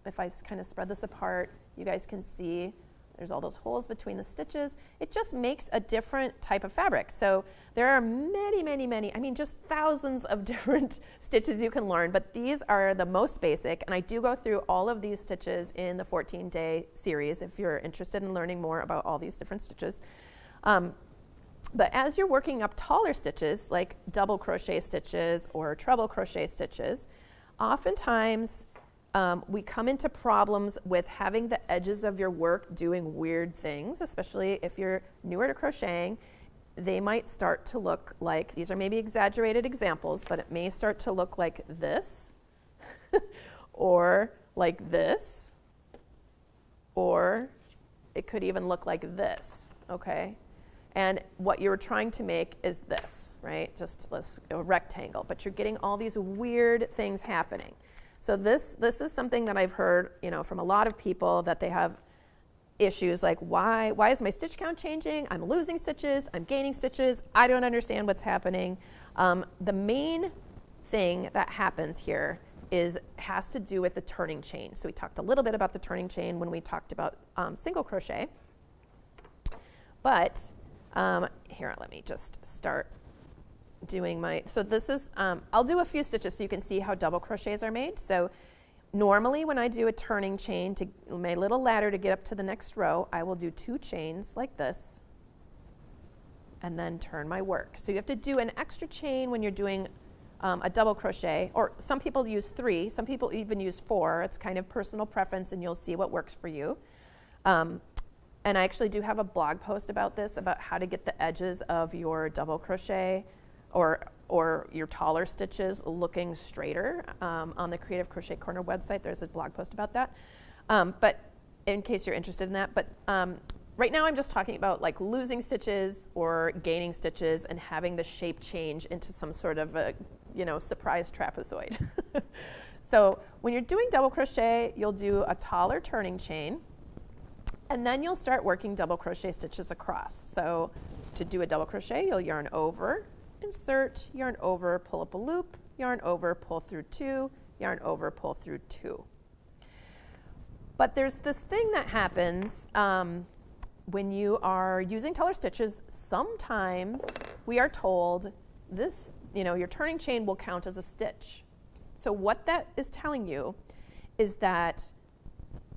If I kind of spread this apart, you guys can see there's all those holes between the stitches. It just makes a different type of fabric. So there are many, many, many, I mean, just thousands of different stitches you can learn, but these are the most basic. And I do go through all of these stitches in the 14-day series if you're interested in learning more about all these different stitches. But as you're working up taller stitches, like double crochet stitches or treble crochet stitches, oftentimes we come into problems with having the edges of your work doing weird things, especially if you're newer to crocheting. They might start to look like, these are maybe exaggerated examples, but it may start to look like this, or like this, or it could even look like this, okay? And what you're trying to make is this, right? Just a rectangle, but you're getting all these weird things happening. So this is something that I've heard, from a lot of people, that they have issues like, why is my stitch count changing? I'm losing stitches, I'm gaining stitches, I don't understand what's happening. The main thing that happens here has to do with the turning chain. So we talked a little bit about the turning chain when we talked about single crochet. But here, let me just start doing so this is, I'll do a few stitches so you can see how double crochets are made. So normally when I do a turning chain to my little ladder to get up to the next row, I will do 2 chains like this and then turn my work. So you have to do an extra chain when you're doing a double crochet, or some people use 3, some people even use 4. It's kind of personal preference and you'll see what works for you. And I actually do have a blog post about this, about how to get the edges of your double crochet or your taller stitches looking straighter. On the Creative Crochet Corner website, there's a blog post about that. But in case you're interested in that. But right now I'm just talking about like losing stitches or gaining stitches and having the shape change into some sort of a, surprise trapezoid. So when you're doing double crochet, you'll do a taller turning chain. And then you'll start working double crochet stitches across. So to do a double crochet, you'll yarn over, insert, yarn over, pull up a loop, yarn over, pull through 2, yarn over, pull through 2. But there's this thing that happens when you are using taller stitches. Sometimes we are told this, your turning chain will count as a stitch. So what that is telling you is that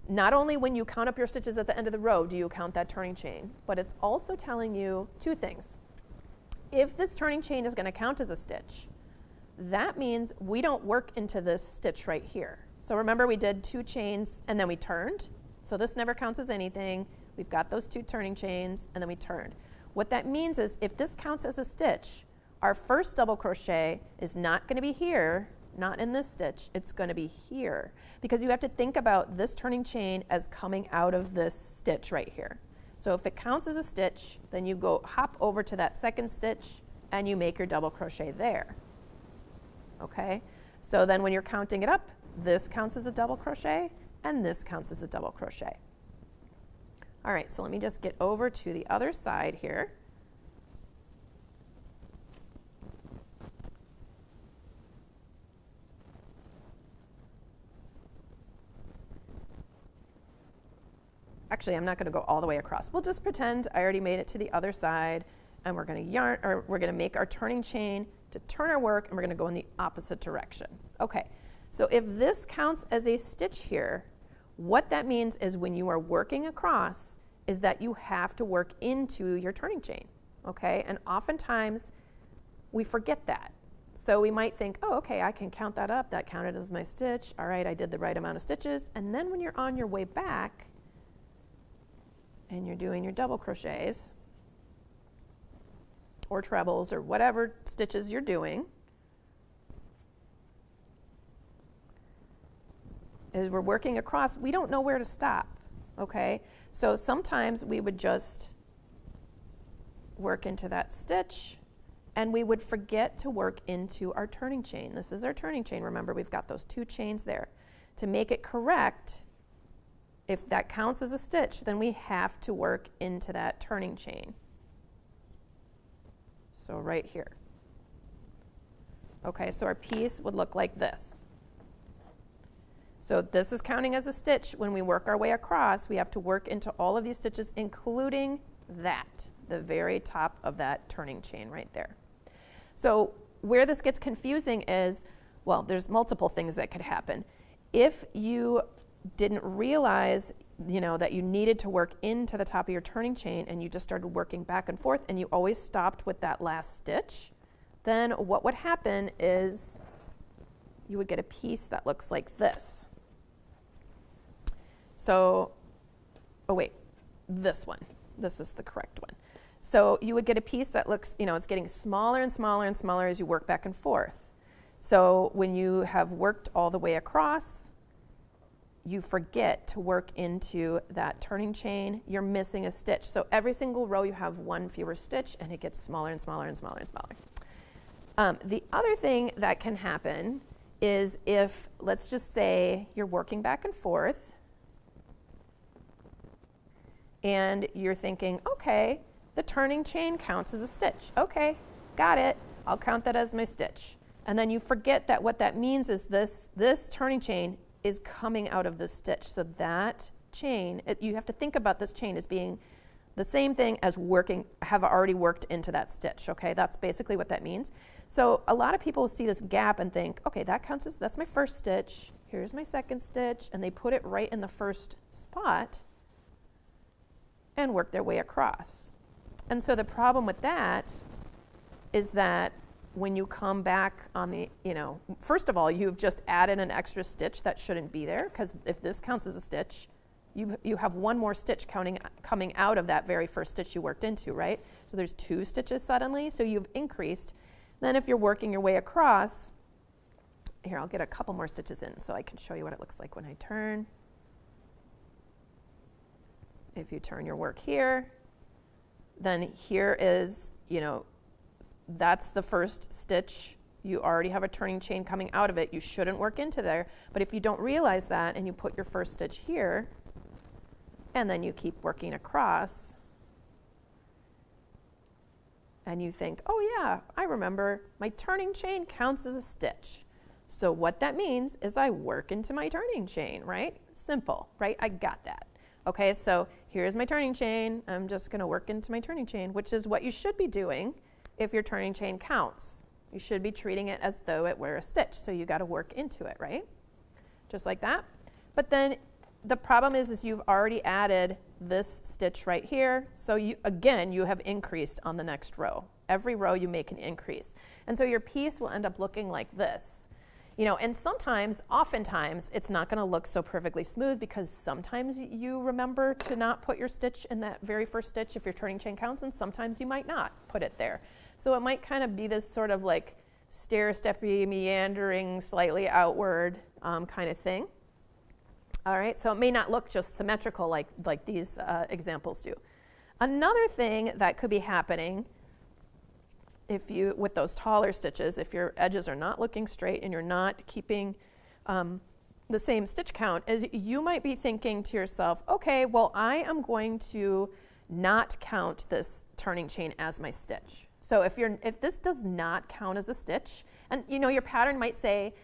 not only when you count up your stitches at the end of the row do you count that turning chain, but it's also telling you 2 things. If this turning chain is going to count as a stitch, that means we don't work into this stitch right here. So remember, we did 2 chains and then we turned. So this never counts as anything. We've got those 2 turning chains and then we turned. What that means is if this counts as a stitch, our first double crochet is not going to be here, not in this stitch, it's going to be here, because you have to think about this turning chain as coming out of this stitch right here. So if it counts as a stitch, then you hop over to that second stitch and you make your double crochet there. Okay? So then when you're counting it up, this counts as a double crochet and this counts as a double crochet. All right, so let me just get over to the other side here. Actually, I'm not going to go all the way across. We'll just pretend I already made it to the other side, and we're going to make our turning chain to turn our work, and we're going to go in the opposite direction. Okay, so if this counts as a stitch here, What that means is when you are working across is that you have to work into your turning chain, okay? And oftentimes we forget that. So we might think, oh, okay, I can count that up. That counted as my stitch. All right, I did the right amount of stitches. And then when you're on your way back and you're doing your double crochets or trebles or whatever stitches you're doing, as we're working across, we don't know where to stop, okay? So sometimes we would just work into that stitch and we would forget to work into our turning chain. This is our turning chain. Remember, we've got those 2 chains there. To make it correct, if that counts as a stitch, then we have to work into that turning chain. So right here. Okay, so our piece would look like this. So this is counting as a stitch. When we work our way across, we have to work into all of these stitches, including that, the very top of that turning chain right there. So where this gets confusing is, well, there's multiple things that could happen. If you didn't realize, that you needed to work into the top of your turning chain and you just started working back and forth and you always stopped with that last stitch, then what would happen is you would get a piece that looks like this. So, oh wait, this one. This is the correct one. So you would get a piece that looks, it's getting smaller and smaller and smaller as you work back and forth. So when you have worked all the way across, you forget to work into that turning chain. You're missing a stitch. So every single row you have 1 fewer stitch and it gets smaller and smaller and smaller and smaller. The other thing that can happen is if, let's just say, you're working back and forth and you're thinking, okay, the turning chain counts as a stitch. Okay, got it. I'll count that as my stitch. And then you forget that what that means is this turning chain is coming out of this stitch. So that chain, you have to think about this chain as being the same thing as have already worked into that stitch, okay? That's basically what that means. So a lot of people see this gap and think, okay, that counts as, that's my first stitch, here's my second stitch, and they put it right in the first spot and work their way across. And so the problem with that is that when you come back on the, first of all, you've just added an extra stitch that shouldn't be there, because if this counts as a stitch, you have 1 more stitch coming out of that very first stitch you worked into, right? So there's 2 stitches suddenly, so you've increased. Then if you're working your way across, here, I'll get a couple more stitches in so I can show you what it looks like when I turn. If you turn your work here, then here is, that's the first stitch. You already have a turning chain coming out of it. You shouldn't work into there. But if you don't realize that and you put your first stitch here, and then you keep working across, and you think, oh yeah, I remember my turning chain counts as a stitch. So what that means is I work into my turning chain, right? Simple, right? I got that. Okay, so here's my turning chain. I'm just gonna work into my turning chain, which is what you should be doing if your turning chain counts. You should be treating it as though it were a stitch. So you gotta work into it, right? Just like that. But then the problem is you've already added this stitch right here. So you have increased on the next row. Every row you make an increase. And so your piece will end up looking like this. And oftentimes, it's not gonna look so perfectly smooth because sometimes you remember to not put your stitch in that very first stitch if your turning chain counts, and sometimes you might not put it there. So it might kind of be this sort of like stair-steppy, meandering, slightly outward kind of thing. All right, so it may not look just symmetrical like these examples do. Another thing that could be happening with those taller stitches, if your edges are not looking straight and you're not keeping the same stitch count, is you might be thinking to yourself, okay, well, I am going to not count this turning chain as my stitch. So if this does not count as a stitch, and your pattern might say,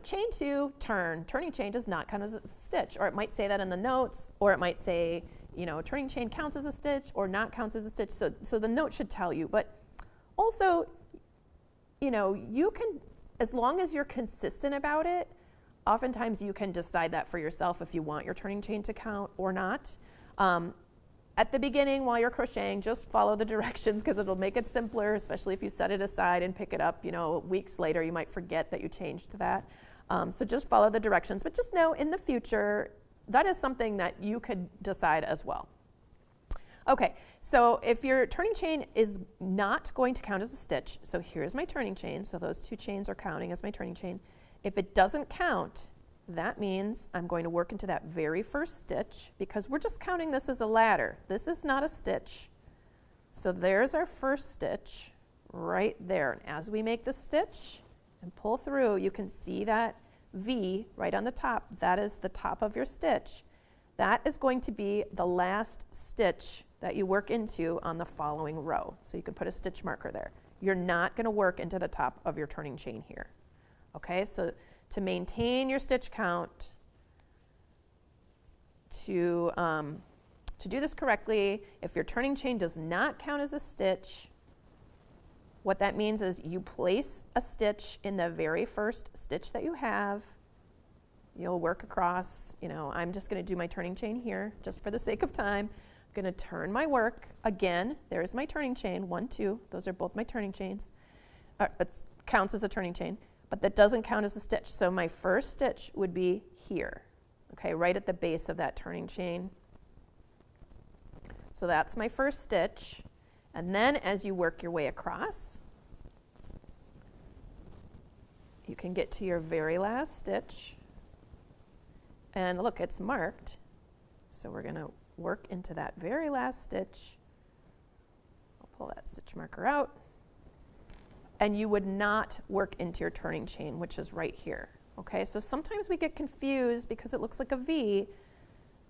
chain 2, turning chain does not count as a stitch, or it might say that in the notes, or it might say, turning chain counts as a stitch or not counts as a stitch. So the note should tell you, but also, you can, as long as you're consistent about it, oftentimes you can decide that for yourself if you want your turning chain to count or not. At the beginning, while you're crocheting, just follow the directions because it'll make it simpler, especially if you set it aside and pick it up, you know, weeks later. You might forget that you changed that. So just follow the directions, but just know in the future, that is something that you could decide as well. Okay, so if your turning chain is not going to count as a stitch, so here's my turning chain, so those 2 chains are counting as my turning chain. If it doesn't count, that means I'm going to work into that very first stitch because we're just counting this as a ladder. This is not a stitch. So there's our first stitch right there. And as we make the stitch and pull through, you can see that V right on the top. That is the top of your stitch. That is going to be the last stitch that you work into on the following row. So you can put a stitch marker there. You're not going to work into the top of your turning chain here. Okay, so to maintain your stitch count, to do this correctly, if your turning chain does not count as a stitch, what that means is you place a stitch in the very first stitch that you have. You'll work across, you know, I'm just going to do my turning chain here just for the sake of time. I'm going to turn my work. Again, there's my turning chain, 1, 2. Those are both my turning chains. It counts as a turning chain, but that doesn't count as a stitch. So my first stitch would be here, okay, right at the base of that turning chain. So that's my first stitch. And then as you work your way across, you can get to your very last stitch. And look, it's marked. So we're going to work into that very last stitch. I'll pull that stitch marker out. And you would not work into your turning chain, which is right here. Okay, so sometimes we get confused because it looks like a V.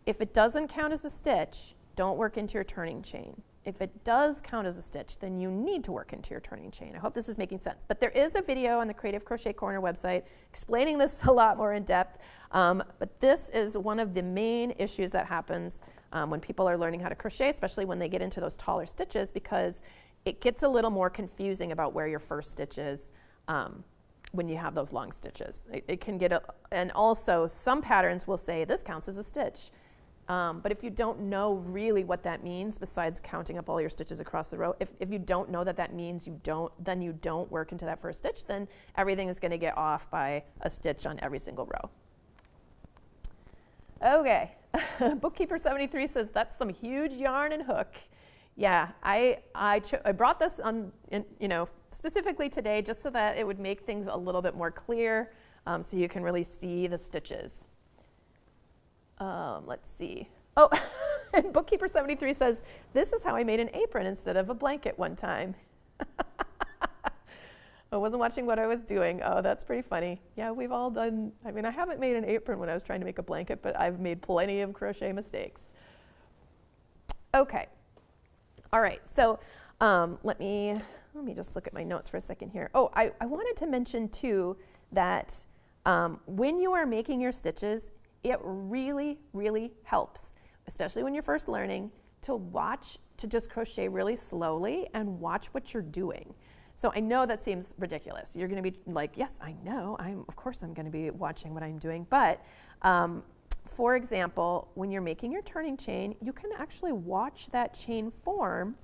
If it doesn't count as a stitch, don't work into your turning chain. If it does count as a stitch, then you need to work into your turning chain. I hope this is making sense. But there is a video on the Creative Crochet Corner website explaining this a lot more in depth. But this is one of the main issues that happens when people are learning how to crochet, especially when they get into those taller stitches, because it gets a little more confusing about where your first stitch is when you have those long stitches. It can get, and also some patterns will say this counts as a stitch. But if you don't know really what that means, besides counting up all your stitches across the row, if you don't know that that means then you don't work into that first stitch, then everything is going to get off by a stitch on every single row. Okay, Bookkeeper 73 says that's some huge yarn and hook. Yeah, I brought this on, specifically today just so that it would make things a little bit more clear, so you can really see the stitches. Let's see. Oh, and Bookkeeper 73 says, this is how I made an apron instead of a blanket one time. I wasn't watching what I was doing. Oh, that's pretty funny. Yeah, we've all done, I haven't made an apron when I was trying to make a blanket, but I've made plenty of crochet mistakes. Okay. All right, so let me just look at my notes for a second here. Oh, I wanted to mention too that when you are making your stitches, it really, really helps, especially when you're first learning, to just crochet really slowly and watch what you're doing. So I know that seems ridiculous. You're going to be like, yes, I know. Of course I'm going to be watching what I'm doing. But for example, when you're making your turning chain, you can actually watch that chain form.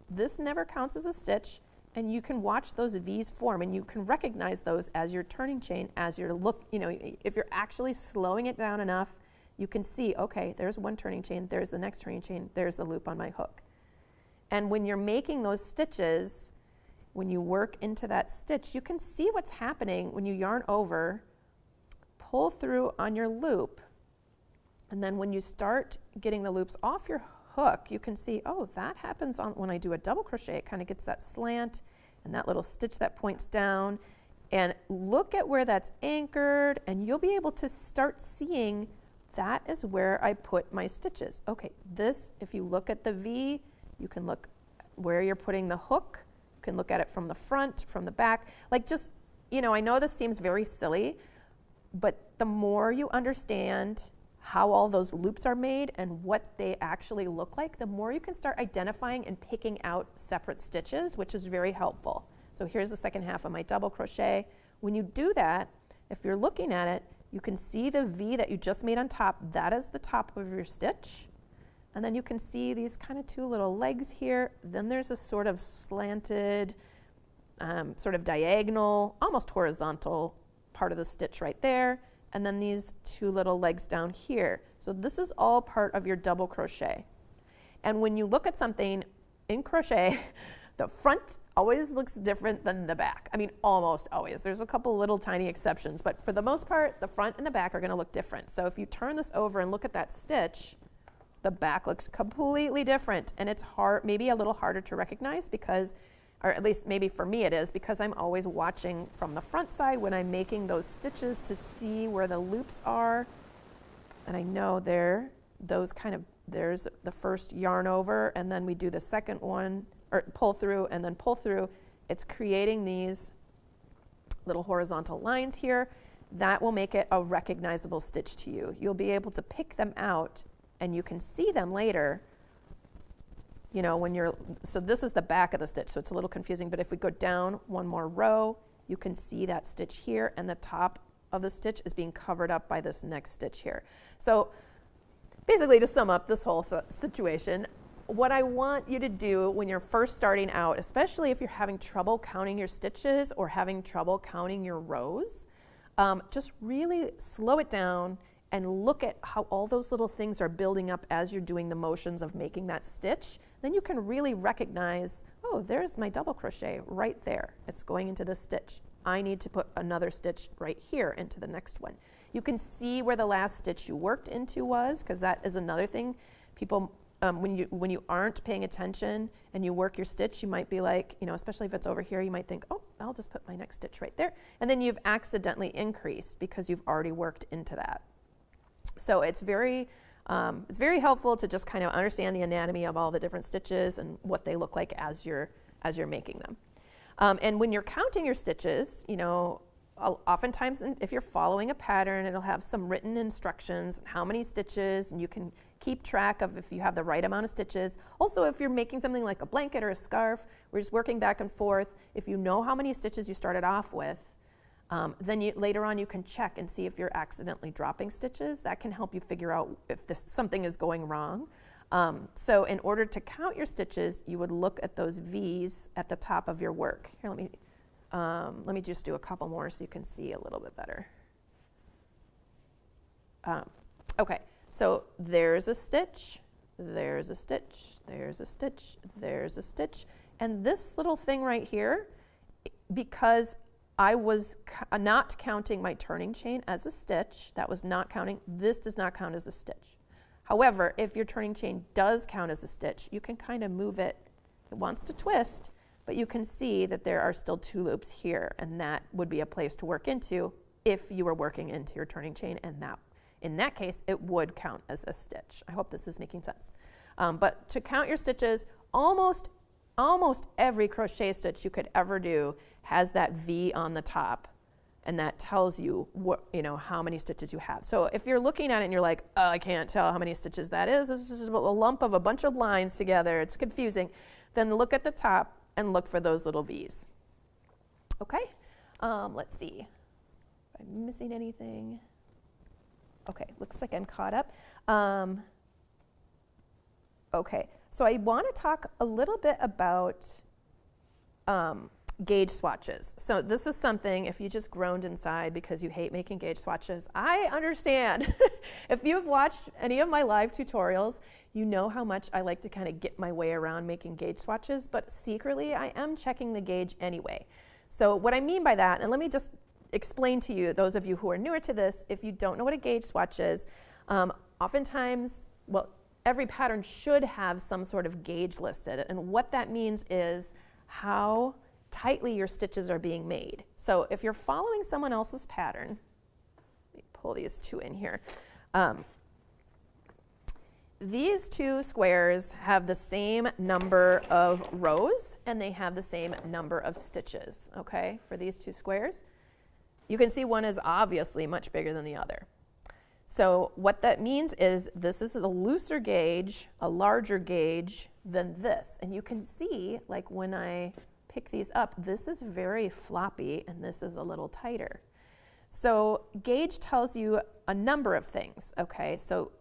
This never counts as a stitch. And you can watch those V's form, and you can recognize those as your turning chain, as your if you're actually slowing it down enough, you can see, okay, there's one turning chain, there's the next turning chain, there's the loop on my hook. And when you're making those stitches, when you work into that stitch, you can see what's happening when you yarn over, pull through on your loop, and then when you start getting the loops off your hook, you can see, oh, that happens when I do a double crochet. It kind of gets that slant and that little stitch that points down. And look at where that's anchored, and you'll be able to start seeing that is where I put my stitches. Okay, this, if you look at the V, you can look where you're putting the hook. You can look at it from the front, from the back. Like just, I know this seems very silly, but the more you understand how all those loops are made and what they actually look like, the more you can start identifying and picking out separate stitches, which is very helpful. So here's the second half of my double crochet. When you do that, if you're looking at it, You can see the V that you just made on top. That is the top of your stitch. And then you can see these kind of two little legs here. Then there's a sort of slanted, sort of diagonal, almost horizontal part of the stitch right there. And then these two little legs down here. So this is all part of your double crochet. And when you look at something in crochet, the front always looks different than the back. I mean, almost always. There's a couple little tiny exceptions, but for the most part, the front and the back are going to look different. So if you turn this over and look at that stitch, the back looks completely different, and it's hard, maybe a little harder to recognize because, or at least maybe for me it is, because I'm always watching from the front side when I'm making those stitches to see where the loops are. And I know there's the first yarn over, and then we do the second one, or pull through and then pull through. It's creating these little horizontal lines here. That will make it a recognizable stitch to you. You'll be able to pick them out and you can see them later, you know, when you're, so this is the back of the stitch, so it's a little confusing, but if we go down one more row, you can see that stitch here, and the top of the stitch is being covered up by this next stitch here. So basically, to sum up this whole situation, what I want you to do when you're first starting out, especially if you're having trouble counting your stitches or having trouble counting your rows, just really slow it down and look at how all those little things are building up as you're doing the motions of making that stitch. Then you can really recognize, oh, there's my double crochet right there. It's going into this stitch. I need to put another stitch right here into the next one. You can see where the last stitch you worked into was, because that is another thing. People, when you aren't paying attention and you work your stitch, you might be like, you know, especially if it's over here, you might think, oh, I'll just put my next stitch right there. And then you've accidentally increased because you've already worked into that. So it's very helpful to just kind of understand the anatomy of all the different stitches and what they look like as you're making them. And when you're counting your stitches, you know, oftentimes if you're following a pattern, it'll have some written instructions, how many stitches, and you can keep track of if you have the right amount of stitches. Also, if you're making something like a blanket or a scarf, we're just working back and forth. If you know how many stitches you started off with, then later on you can check and see if you're accidentally dropping stitches. That can help you figure out if something is going wrong. So in order to count your stitches, you would look at those V's at the top of your work. Here, let me just do a couple more so you can see a little bit better. Okay, so there's a stitch, there's a stitch, there's a stitch, there's a stitch, and this little thing right here, because I was not counting my turning chain as a stitch, that was not counting, this does not count as a stitch. However, if your turning chain does count as a stitch, you can kind of move it. It wants to twist, but you can see that there are still 2 loops here, and that would be a place to work into if you were working into your turning chain, and that, in that case, it would count as a stitch. I hope this is making sense. But to count your stitches, almost every crochet stitch you could ever do has that V on the top, and that tells you what, you know, how many stitches you have. So if you're looking at it and you're like, oh, I can't tell how many stitches that is, this is just a lump of a bunch of lines together, it's confusing, then look at the top and look for those little V's. Okay, let's see. Am I missing anything? Okay, looks like I'm caught up. Okay, so I want to talk a little bit about gauge swatches. So this is something, if you just groaned inside because you hate making gauge swatches, I understand. If you've watched any of my live tutorials, you know how much I like to kind of get my way around making gauge swatches, but secretly I am checking the gauge anyway. So what I mean by that, and let me just explain to you, those of you who are newer to this, if you don't know what a gauge swatch is, oftentimes, well, every pattern should have some sort of gauge listed, and what that means is how tightly your stitches are being made. So if you're following someone else's pattern, let me pull these 2 in here. These 2 squares have the same number of rows and they have the same number of stitches, okay, for these 2 squares. You can see one is obviously much bigger than the other. So what that means is this is a looser gauge, a larger gauge than this. And you can see, like when I pick these up, this is very floppy and this is a little tighter. So gauge tells you a number of things, okay? So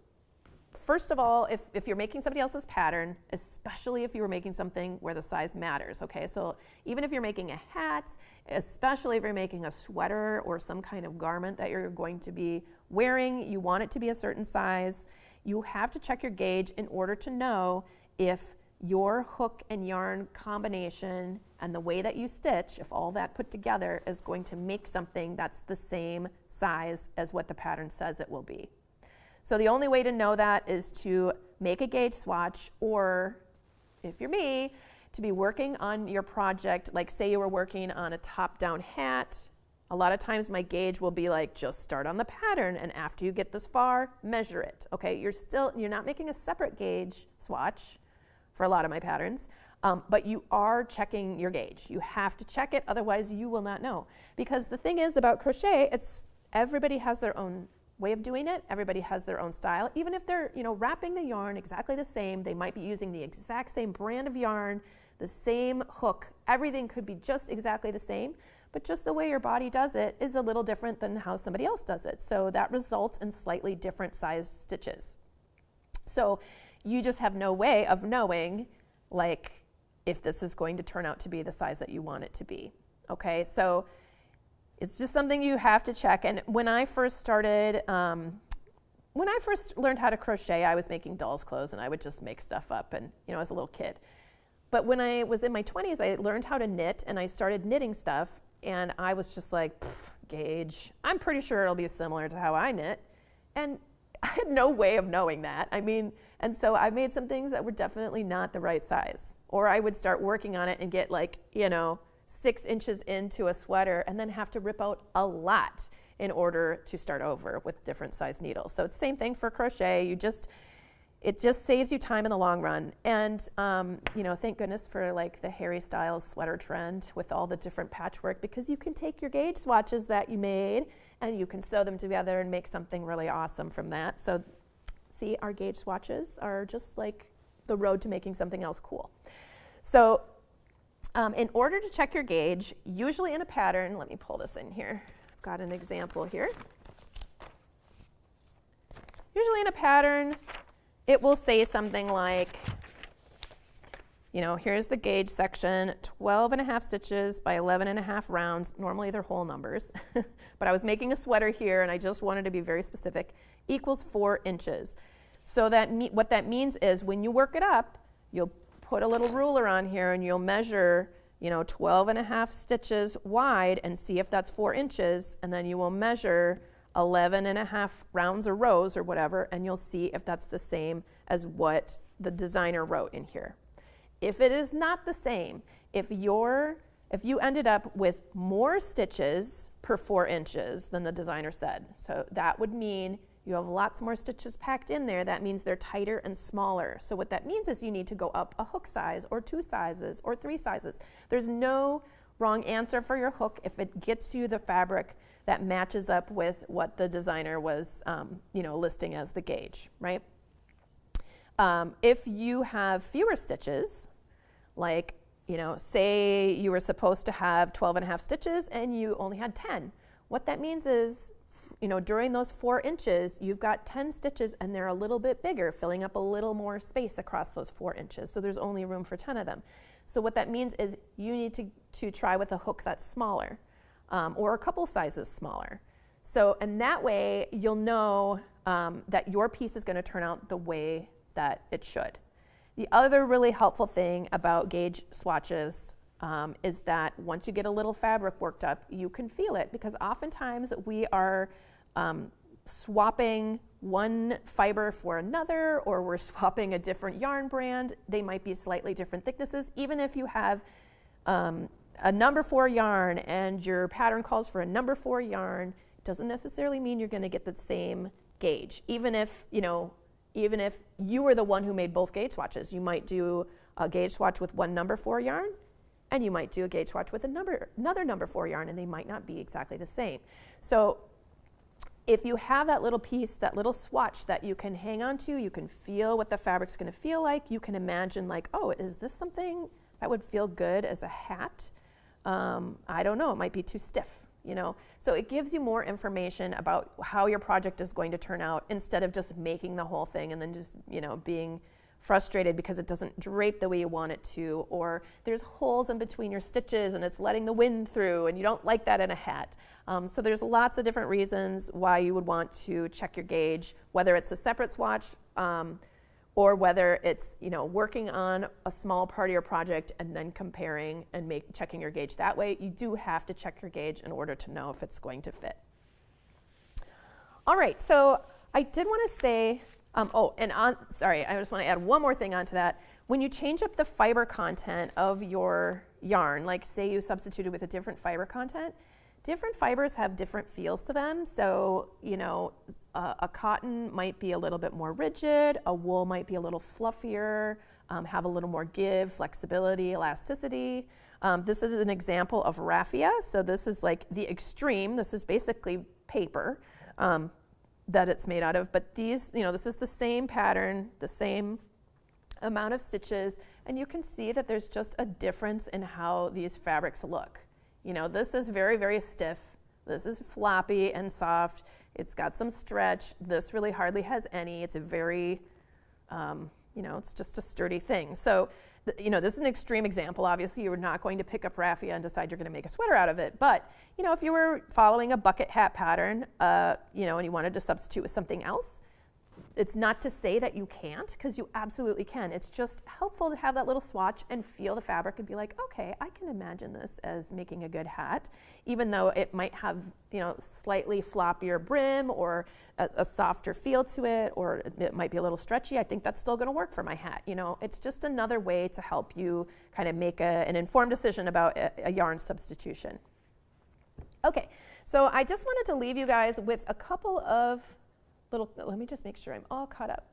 first of all, if you're making somebody else's pattern, especially if you were making something where the size matters, okay? So even if you're making a hat, especially if you're making a sweater or some kind of garment that you're going to be wearing, you want it to be a certain size, you have to check your gauge in order to know if your hook and yarn combination and the way that you stitch, if all that put together is going to make something that's the same size as what the pattern says it will be. So the only way to know that is to make a gauge swatch, or if you're me, to be working on your project, like say you were working on a top-down hat. A lot of times my gauge will be like, just start on the pattern, and after you get this far, measure it, okay? You're not making a separate gauge swatch for a lot of my patterns, but you are checking your gauge. You have to check it, otherwise you will not know. Because the thing is about crochet, everybody has their own way of doing it. Everybody has their own style. Even if they're, wrapping the yarn exactly the same, they might be using the exact same brand of yarn, the same hook. Everything could be just exactly the same, but just the way your body does it is a little different than how somebody else does it. So that results in slightly different sized stitches. So you just have no way of knowing, like, if this is going to turn out to be the size that you want it to be. Okay, so it's just something you have to check. And when I first started, when I first learned how to crochet, I was making dolls' clothes, and I would just make stuff up, and as a little kid. But when I was in my 20s, I learned how to knit, and I started knitting stuff, and I was just like, gauge. I'm pretty sure it'll be similar to how I knit, and I had no way of knowing that. And so I made some things that were definitely not the right size. Or I would start working on it and get 6 inches into a sweater and then have to rip out a lot in order to start over with different size needles. So it's the same thing for crochet. It just saves you time in the long run. And thank goodness for the Harry Styles sweater trend with all the different patchwork, because you can take your gauge swatches that you made and you can sew them together and make something really awesome from that. So see, our gauge swatches are just like the road to making something else cool. So in order to check your gauge, usually in a pattern, let me pull this in here. I've got an example here. Usually in a pattern, it will say something like, here's the gauge section, 12.5 stitches by 11.5 rounds. Normally they're whole numbers, but I was making a sweater here and I just wanted to be very specific, equals 4 inches. So what that means is when you work it up, you'll put a little ruler on here and you'll measure 12.5 stitches wide and see if that's 4 inches, and then you will measure 11.5 rounds or rows or whatever, and you'll see if that's the same as what the designer wrote in here. If it is not the same, if you ended up with more stitches per 4 inches than the designer said, so that would mean you have lots more stitches packed in there. That means they're tighter and smaller. So what that means is you need to go up a hook size or 2 sizes or 3 sizes. There's no wrong answer for your hook if it gets you the fabric that matches up with what the designer was listing as the gauge, right? If you have fewer stitches, say you were supposed to have 12.5 stitches and you only had 10, what that means is during those 4 inches, you've got 10 stitches and they're a little bit bigger, filling up a little more space across those 4 inches. So there's only room for 10 of them. So what that means is you need to try with a hook that's smaller, or a couple sizes smaller. So, and that way you'll know that your piece is going to turn out the way that it should. The other really helpful thing about gauge swatches is that once you get a little fabric worked up, you can feel it, because oftentimes we are swapping one fiber for another, or we're swapping a different yarn brand. They might be slightly different thicknesses. Even if you have a number 4 yarn and your pattern calls for a number 4 yarn, it doesn't necessarily mean you're going to get the same gauge. Even if you were the one who made both gauge swatches, you might do a gauge swatch with one number 4 yarn, and you might do a gauge swatch with another number 4 yarn, and they might not be exactly the same. So if you have that little piece, that little swatch that you can hang on to, you can feel what the fabric's going to feel like. You can imagine oh, is this something that would feel good as a hat? I don't know, it might be too stiff. you know. So it gives you more information about how your project is going to turn out instead of just making the whole thing and then just, you know, being frustrated because it doesn't drape the way you want it to, or there's holes in between your stitches and it's letting the wind through and you don't like that in a hat. So there's lots of different reasons why you would want to check your gauge, whether it's a separate swatch or whether it's, you know, working on a small part of your project and then comparing and checking your gauge that way. You do have to check your gauge in order to know if it's going to fit. All right, so I did want to say, sorry, I just want to add one more thing onto that. When you change up the fiber content of your yarn, like say you substituted with a different fiber content, different fibers have different feels to them. So, you know, a cotton might be a little bit more rigid, a wool might be a little fluffier, have a little more give, flexibility, elasticity. This is an example of raffia. So this is like the extreme. This is basically paper that it's made out of. But these, you know, this is the same pattern, the same amount of stitches, and you can see that there's just a difference in how these fabrics look. You know, this is very, very stiff. This is floppy and soft. It's got some stretch. This really hardly has any. It's a very, you know, it's just a sturdy thing. So, you know, this is an extreme example. Obviously, you're not going to pick up raffia and decide you're going to make a sweater out of it. But, you know, if you were following a bucket hat pattern, you know, and you wanted to substitute with something else, it's not to say that you can't, because you absolutely can. It's just helpful to have that little swatch and feel the fabric and be like, okay, I can imagine this as making a good hat, even though it might have, you know, slightly floppier brim or a softer feel to it, or it might be a little stretchy. I think that's still going to work for my hat. You know, it's just another way to help you kind of make an informed decision about a yarn substitution. Okay, so I just wanted to leave you guys with a couple of let me just make sure I'm all caught up.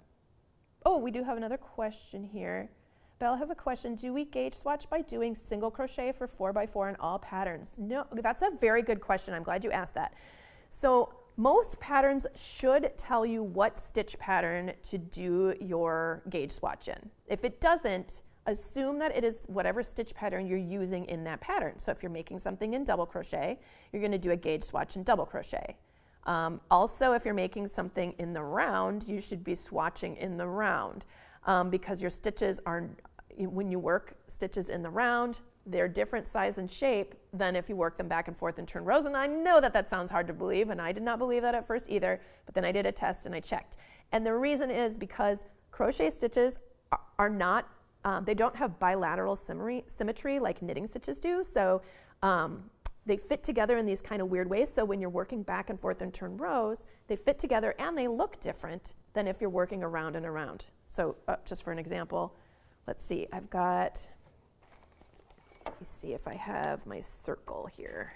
Oh, we do have another question here. Belle has a question. Do we gauge swatch by doing single crochet for 4x4 in all patterns? No, that's a very good question. I'm glad you asked that. So most patterns should tell you what stitch pattern to do your gauge swatch in. If it doesn't, assume that it is whatever stitch pattern you're using in that pattern. So if you're making something in double crochet, you're going to do a gauge swatch in double crochet. Also, if you're making something in the round, you should be swatching in the round because your stitches are, when you work stitches in the round, they're different size and shape than if you work them back and forth and turn rows. And I know that that sounds hard to believe, and I did not believe that at first either, but then I did a test and I checked. And the reason is because crochet stitches are not, they don't have bilateral symmetry like knitting stitches do. So they fit together in these kind of weird ways. So when you're working back and forth and turn rows, they fit together and they look different than if you're working around and around. So just for an example, let's see, I've got, let me see if I have my circle here.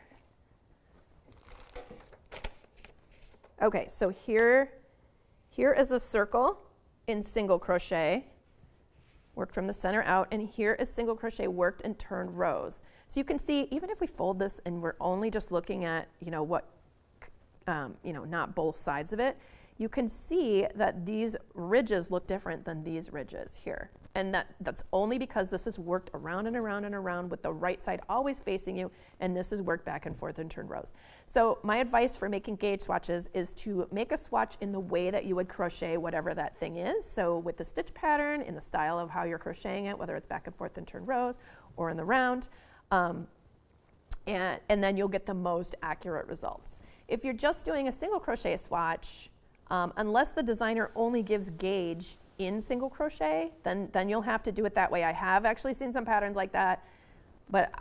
Okay, so here is a circle in single crochet, worked from the center out, and here is single crochet worked and turned rows. So you can see, even if we fold this and we're only just looking at, you know, what, you know, not both sides of it, you can see that these ridges look different than these ridges here. And that's only because this is worked around and around and around with the right side always facing you, and this is worked back and forth and turned rows. So my advice for making gauge swatches is to make a swatch in the way that you would crochet whatever that thing is. So with the stitch pattern, in the style of how you're crocheting it, whether it's back and forth and turned rows or in the round. And then you'll get the most accurate results. If you're just doing a single crochet swatch, unless the designer only gives gauge in single crochet, then you'll have to do it that way. I have actually seen some patterns like that, but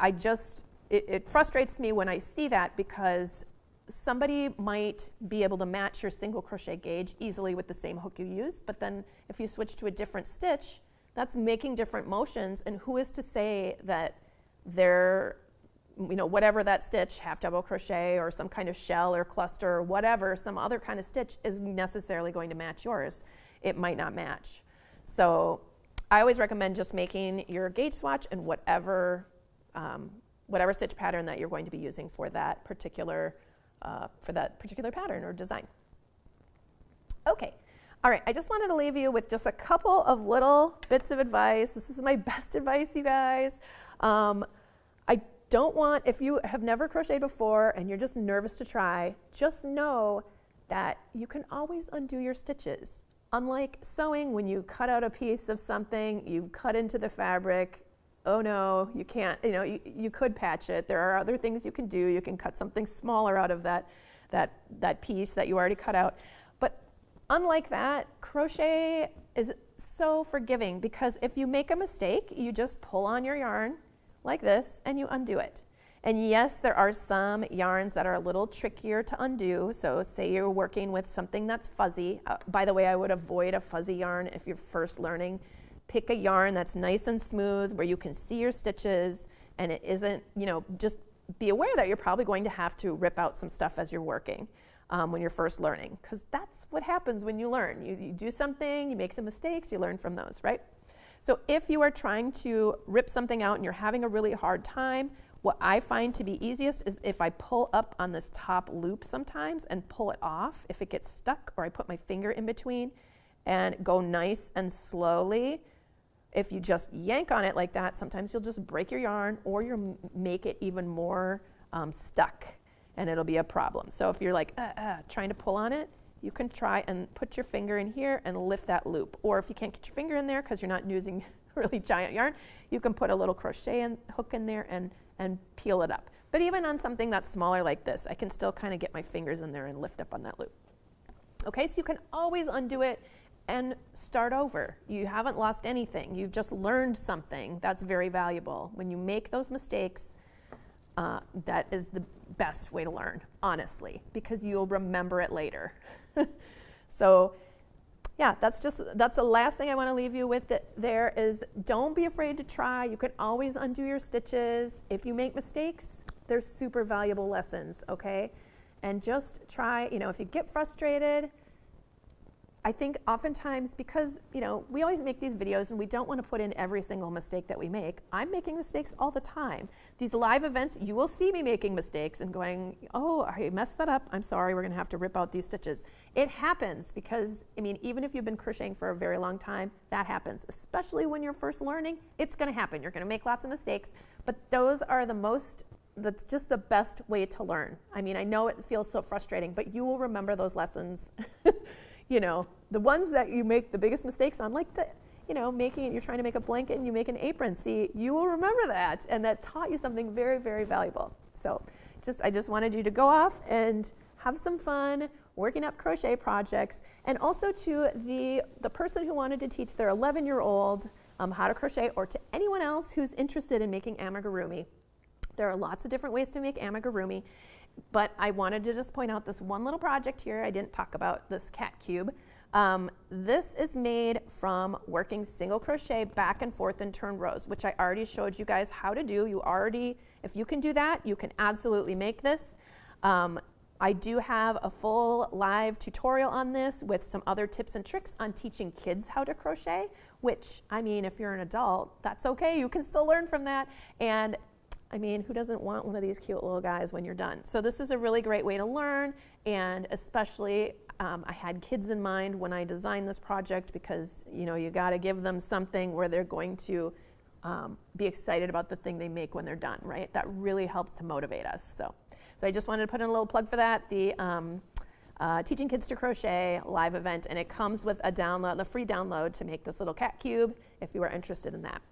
it frustrates me when I see that because somebody might be able to match your single crochet gauge easily with the same hook you use, but then if you switch to a different stitch, that's making different motions, and who is to say that they're, you know, whatever that stitch, half double crochet or some kind of shell or cluster or whatever, some other kind of stitch is necessarily going to match yours. It might not match. So I always recommend just making your gauge swatch in whatever stitch pattern that you're going to be using for that particular pattern or design. Okay. All right, I just wanted to leave you with just a couple of little bits of advice. This is my best advice, you guys. I don't want, if you have never crocheted before and you're just nervous to try, just know that you can always undo your stitches. Unlike sewing, when you cut out a piece of something, you've cut into the fabric, oh no, you can't, you could patch it. There are other things you can do. You can cut something smaller out of that piece that you already cut out. But unlike that, crochet is so forgiving, because if you make a mistake, you just pull on your yarn like this and you undo it. And yes, there are some yarns that are a little trickier to undo. So say you're working with something that's fuzzy. By the way, I would avoid a fuzzy yarn if you're first learning. Pick a yarn that's nice and smooth where you can see your stitches, and it isn't, just be aware that you're probably going to have to rip out some stuff as you're working when you're first learning, because that's what happens when you learn. You do something, you make some mistakes, you learn from those, right? So if you are trying to rip something out and you're having a really hard time, what I find to be easiest is if I pull up on this top loop sometimes and pull it off if it gets stuck, or I put my finger in between and go nice and slowly. If you just yank on it like that, sometimes you'll just break your yarn, or you'll make it even more stuck, and it'll be a problem. So if you're like trying to pull on it, you can try and put your finger in here and lift that loop. Or if you can't get your finger in there because you're not using really giant yarn, you can put a little crochet hook in there and peel it up. But even on something that's smaller like this, I can still kind of get my fingers in there and lift up on that loop. Okay, so you can always undo it and start over. You haven't lost anything. You've just learned something that's very valuable. When you make those mistakes, that is the best way to learn, honestly, because you'll remember it later. So yeah, that's the last thing I want to leave you with. There is, don't be afraid to try. You can always undo your stitches. If you make mistakes, they're super valuable lessons, okay? And just try, if you get frustrated, I think oftentimes, because we always make these videos and we don't want to put in every single mistake that we make. I'm making mistakes all the time. These live events, you will see me making mistakes and going, oh, I messed that up. I'm sorry, we're going to have to rip out these stitches. It happens because, even if you've been crocheting for a very long time, that happens. Especially when you're first learning, it's going to happen. You're going to make lots of mistakes, but those are that's just the best way to learn. I know it feels so frustrating, but you will remember those lessons. The ones that you make the biggest mistakes on, like you're trying to make a blanket and you make an apron. See, you will remember that, and that taught you something very, very valuable. So I just wanted you to go off and have some fun working up crochet projects, and also to the person who wanted to teach their 11-year-old how to crochet, or to anyone else who's interested in making amigurumi. There are lots of different ways to make amigurumi. But I wanted to just point out this one little project here. I didn't talk about this cat cube. This is made from working single crochet back and forth in turn rows, which I already showed you guys how to do. If you can do that, you can absolutely make this. I do have a full live tutorial on this with some other tips and tricks on teaching kids how to crochet, which, if you're an adult, that's okay. You can still learn from that. And who doesn't want one of these cute little guys when you're done? So this is a really great way to learn, and especially I had kids in mind when I designed this project, because you got to give them something where they're going to be excited about the thing they make when they're done, right? That really helps to motivate us. So I just wanted to put in a little plug for that, the Teaching Kids to Crochet live event, and it comes with the free download to make this little cat cube if you are interested in that.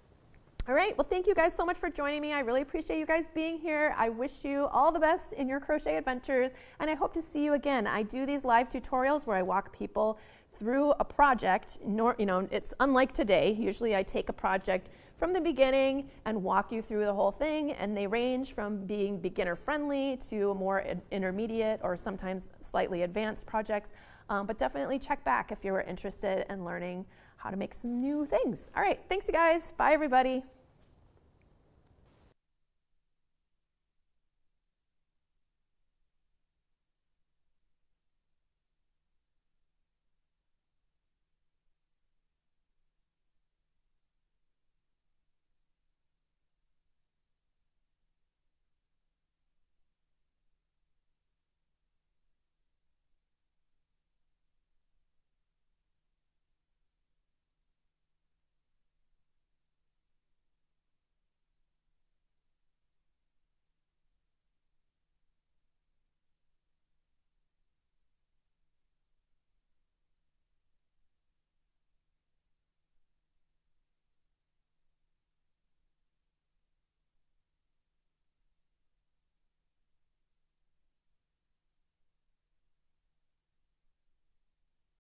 All right, well, thank you guys so much for joining me. I really appreciate you guys being here. I wish you all the best in your crochet adventures, and I hope to see you again. I do these live tutorials where I walk people through a project. It's unlike today. Usually I take a project from the beginning and walk you through the whole thing, and they range from being beginner friendly to more intermediate or sometimes slightly advanced projects. But definitely check back if you're interested in learning how to make some new things. All right, thanks you guys. Bye everybody.